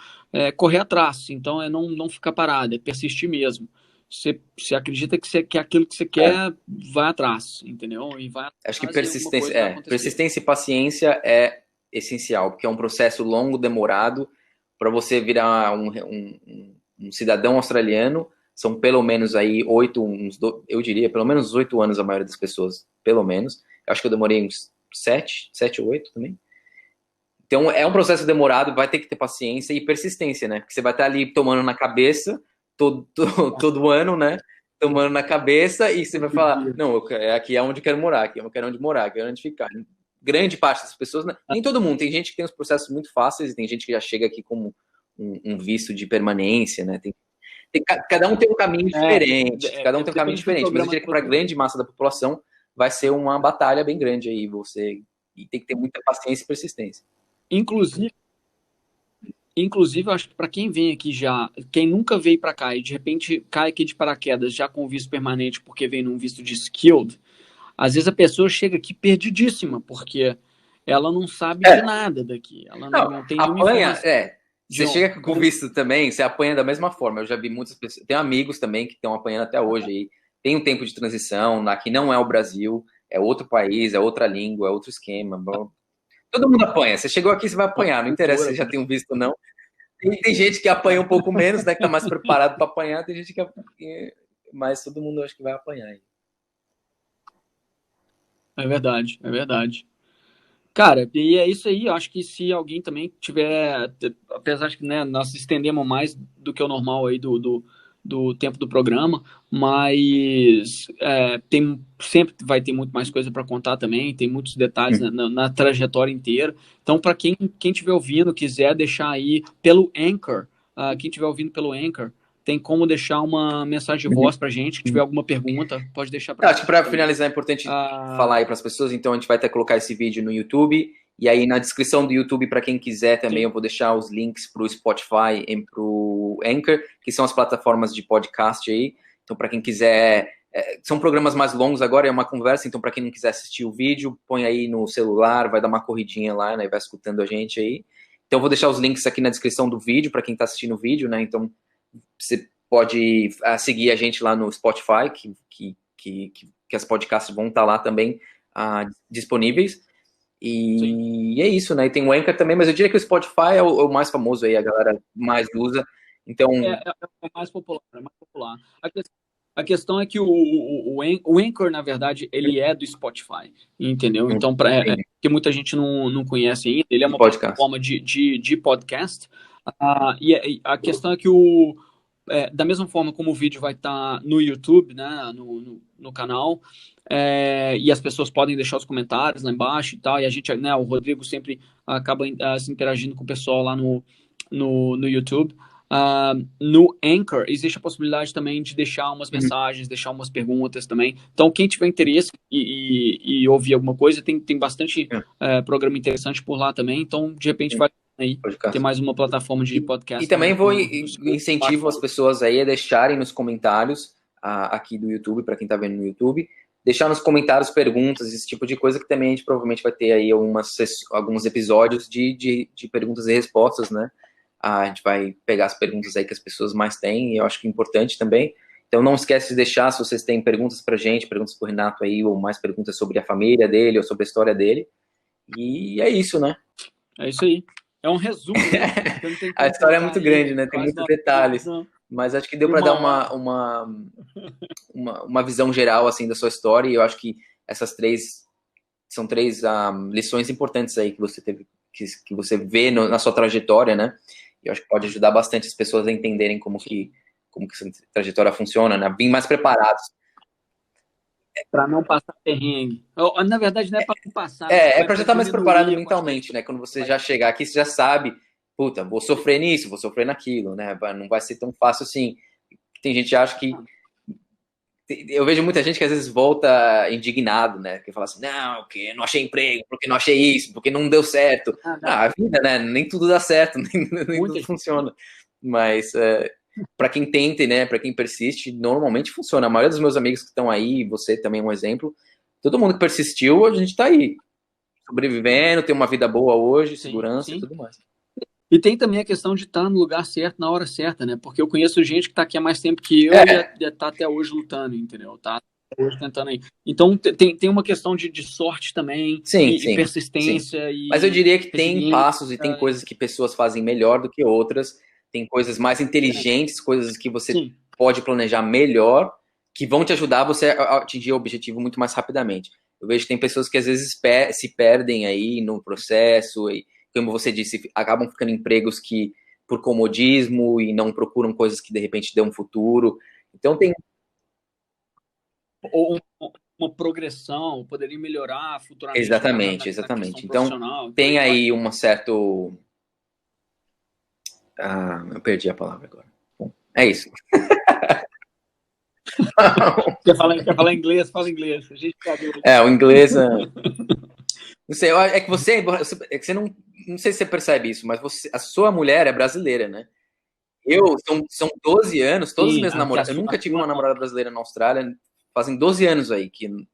correr atrás. Então, é não ficar parado, é persistir mesmo. Você acredita que você quer aquilo que você É, quer, vai atrás, entendeu? E vai acho que atrás e alguma coisa vai acontecer. persistência e paciência é essencial, porque é um processo longo, demorado, para você virar um cidadão australiano. São pelo menos aí eu diria, pelo menos 8 anos a maioria das pessoas, pelo menos. Eu acho que eu demorei uns 7 ou 8 também. Então, é um processo demorado, vai ter que ter paciência e persistência, né? Porque você vai estar ali tomando na cabeça todo ano, né? Tomando na cabeça e você vai falar, não, aqui é onde eu quero morar, aqui eu quero onde morar, aqui é onde ficar. Grande parte das pessoas, né? Nem todo mundo, tem gente que tem os processos muito fáceis e tem gente que já chega aqui como um visto de permanência, né? Cada um tem um caminho diferente, cada um tem um caminho Depende do diferente, mas eu programa diria que que para a você. grande massa da população vai ser uma batalha bem grande aí, e tem que ter muita paciência e persistência. Inclusive, eu acho que para quem vem aqui já, quem nunca veio para cá e de repente cai aqui de paraquedas já com visto permanente porque vem num visto de skilled, às vezes a pessoa chega aqui perdidíssima, porque ela não sabe de É, nada daqui, ela não, não tem nenhuma apanha, informação de você onde. chega com visto também, você apanha da mesma forma. Eu já vi muitas pessoas, tem amigos também que estão apanhando até hoje aí. Tem um tempo de transição, aqui não é o Brasil, é outro país, é outra língua, é outro esquema. Bom, todo mundo apanha. Você chegou aqui, você vai apanhar, não interessa se Cultura. você já tem um visto ou não. Tem gente que apanha um pouco menos, né, que tá mais preparado para apanhar, tem gente mas todo mundo acho que vai apanhar. É verdade, é verdade. Cara, e é isso aí. Eu acho que se alguém também tiver, apesar de que né, nós estendemos mais do que o normal aí do tempo do programa, mas sempre vai ter muito mais coisa para contar também. Tem muitos detalhes na trajetória inteira. Então, para quem estiver ouvindo, quiser deixar aí pelo Anchor, quem estiver ouvindo pelo Anchor, tem como deixar uma mensagem de voz para gente. Se tiver alguma pergunta, pode deixar para Acho que para gente aí. finalizar é importante falar aí para as pessoas, então a gente vai até colocar esse vídeo no YouTube, e aí na descrição do YouTube, para quem quiser também, Sim. eu vou deixar os links para o Spotify e para o Anchor, que são as plataformas de podcast aí. Então, para quem quiser, são programas mais longos agora, é uma conversa, então para quem não quiser assistir o vídeo, põe aí no celular, vai dar uma corridinha lá, né, e vai escutando a gente aí. Então, eu vou deixar os links aqui na descrição do vídeo, para quem está assistindo o vídeo, né, então você pode seguir a gente lá no Spotify, que as podcasts vão estar lá também disponíveis. Sim. E é isso, né? E tem o Anchor também, mas eu diria que o Spotify é o mais famoso aí, a galera mais usa. Então, É mais popular, é mais popular. A questão é que o Anchor, na verdade, ele é do Spotify, entendeu? Então, que muita gente não conhece ainda, ele é do uma podcast. plataforma de podcast. E a questão é que da mesma forma como o vídeo vai estar no YouTube, né, no canal, e as pessoas podem deixar os comentários lá embaixo e tal, e a gente, né, o Rodrigo sempre acaba se interagindo com o pessoal lá no YouTube. No Anchor, existe a possibilidade também de deixar umas mensagens, deixar umas perguntas também. Então, quem tiver interesse e ouvir alguma coisa, tem bastante programa interessante por lá também. Então, de repente, vai aí ter Podcast. mais uma plataforma de E podcast também vou no seu incentivo as smartphone. pessoas aí a deixarem nos comentários aqui do YouTube, para quem está vendo no YouTube, deixar nos comentários perguntas, esse tipo de coisa, que também a gente provavelmente vai ter aí alguns episódios de perguntas e respostas, né? A gente vai pegar as perguntas aí que as pessoas mais têm, e eu acho que é importante também. Então não esquece de deixar, se vocês têm perguntas pra gente, perguntas pro Renato aí, ou mais perguntas sobre a família dele, ou sobre a história dele. E é isso, né? É isso aí. É um resumo, né? Porque não tem A como história é colocar muito aí grande, né? Tem quase muitos 9 anos detalhes. Mas acho que deu em para dar uma hora. uma visão geral assim da sua história, e eu acho que essas são três lições importantes aí que você teve que você vê na sua trajetória, né? Eu acho que pode ajudar bastante as pessoas a entenderem como que essa trajetória funciona, né? Vir mais preparados. Para não passar perrengue. Na verdade, não é para não passar. É para já estar mais preparado mentalmente, né? Quando você já chegar aqui, você já sabe, puta, vou sofrer nisso, vou sofrer naquilo, né? Não vai ser tão fácil assim. Tem gente que acha que... Eu vejo muita gente que às vezes volta indignado, né? Que fala assim, não, porque não achei emprego, porque não achei isso, porque não deu certo. A vida, né? Nem tudo dá certo, nem tudo funciona. Mas para quem tenta, né? Para quem persiste, normalmente funciona. A maioria dos meus amigos que estão aí, você também é um exemplo, todo mundo que persistiu, a gente tá aí. Sobrevivendo, tem uma vida boa hoje, segurança e tudo mais. E tem também a questão de estar no lugar certo, na hora certa, né? Porque eu conheço gente que está aqui há mais tempo que eu e está até hoje lutando, entendeu? Tá hoje tentando aí. Então tem uma questão de sorte também, e persistência. Sim. Mas eu diria que tem passos e tem coisas que pessoas fazem melhor do que outras, tem coisas mais inteligentes, coisas que você pode planejar melhor, que vão te ajudar você a atingir o objetivo muito mais rapidamente. Eu vejo que tem pessoas que às vezes se perdem aí no processo e, como você disse, acabam ficando em empregos que por comodismo e não procuram coisas que de repente dão um futuro. Então tem... Ou uma progressão, poderia melhorar futuramente. Exatamente. Então tem aí uma certo... eu perdi a palavra agora. Bom, é isso. Quer falar inglês? Fala inglês. A gente sabe. O inglês... Não sei, é que você não sei se você percebe isso, mas a sua mulher é brasileira, né? São 12 anos, todos os meus namorados. Eu nunca tive uma namorada brasileira na Austrália, fazem 12 anos aí que não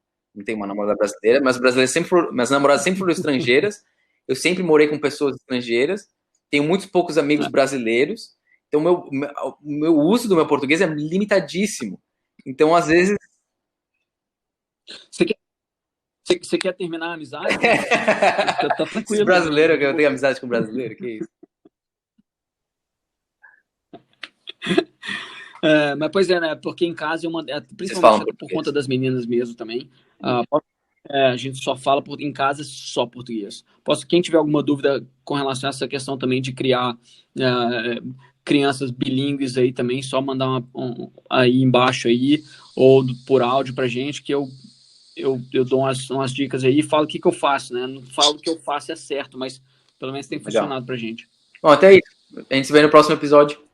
tem uma namorada brasileira, mas minhas namoradas sempre foram estrangeiras, eu sempre morei com pessoas estrangeiras, tenho muitos poucos amigos brasileiros, então o meu uso do meu português é limitadíssimo. Então, às vezes... Você quer terminar a amizade? Tá tranquilo. Brasileiro, que eu tenho amizade com brasileiro, que isso? Mas pois né? Porque em casa, principalmente por conta das meninas mesmo também, a gente só fala em casa só português. Quem tiver alguma dúvida com relação a essa questão também de criar crianças bilíngues aí também, só mandar aí embaixo aí, ou por áudio pra gente, que eu dou umas dicas aí e falo o que eu faço, né? Não falo que eu faço certo, mas pelo menos tem funcionado pra gente. Bom, até aí. A gente se vê no próximo episódio.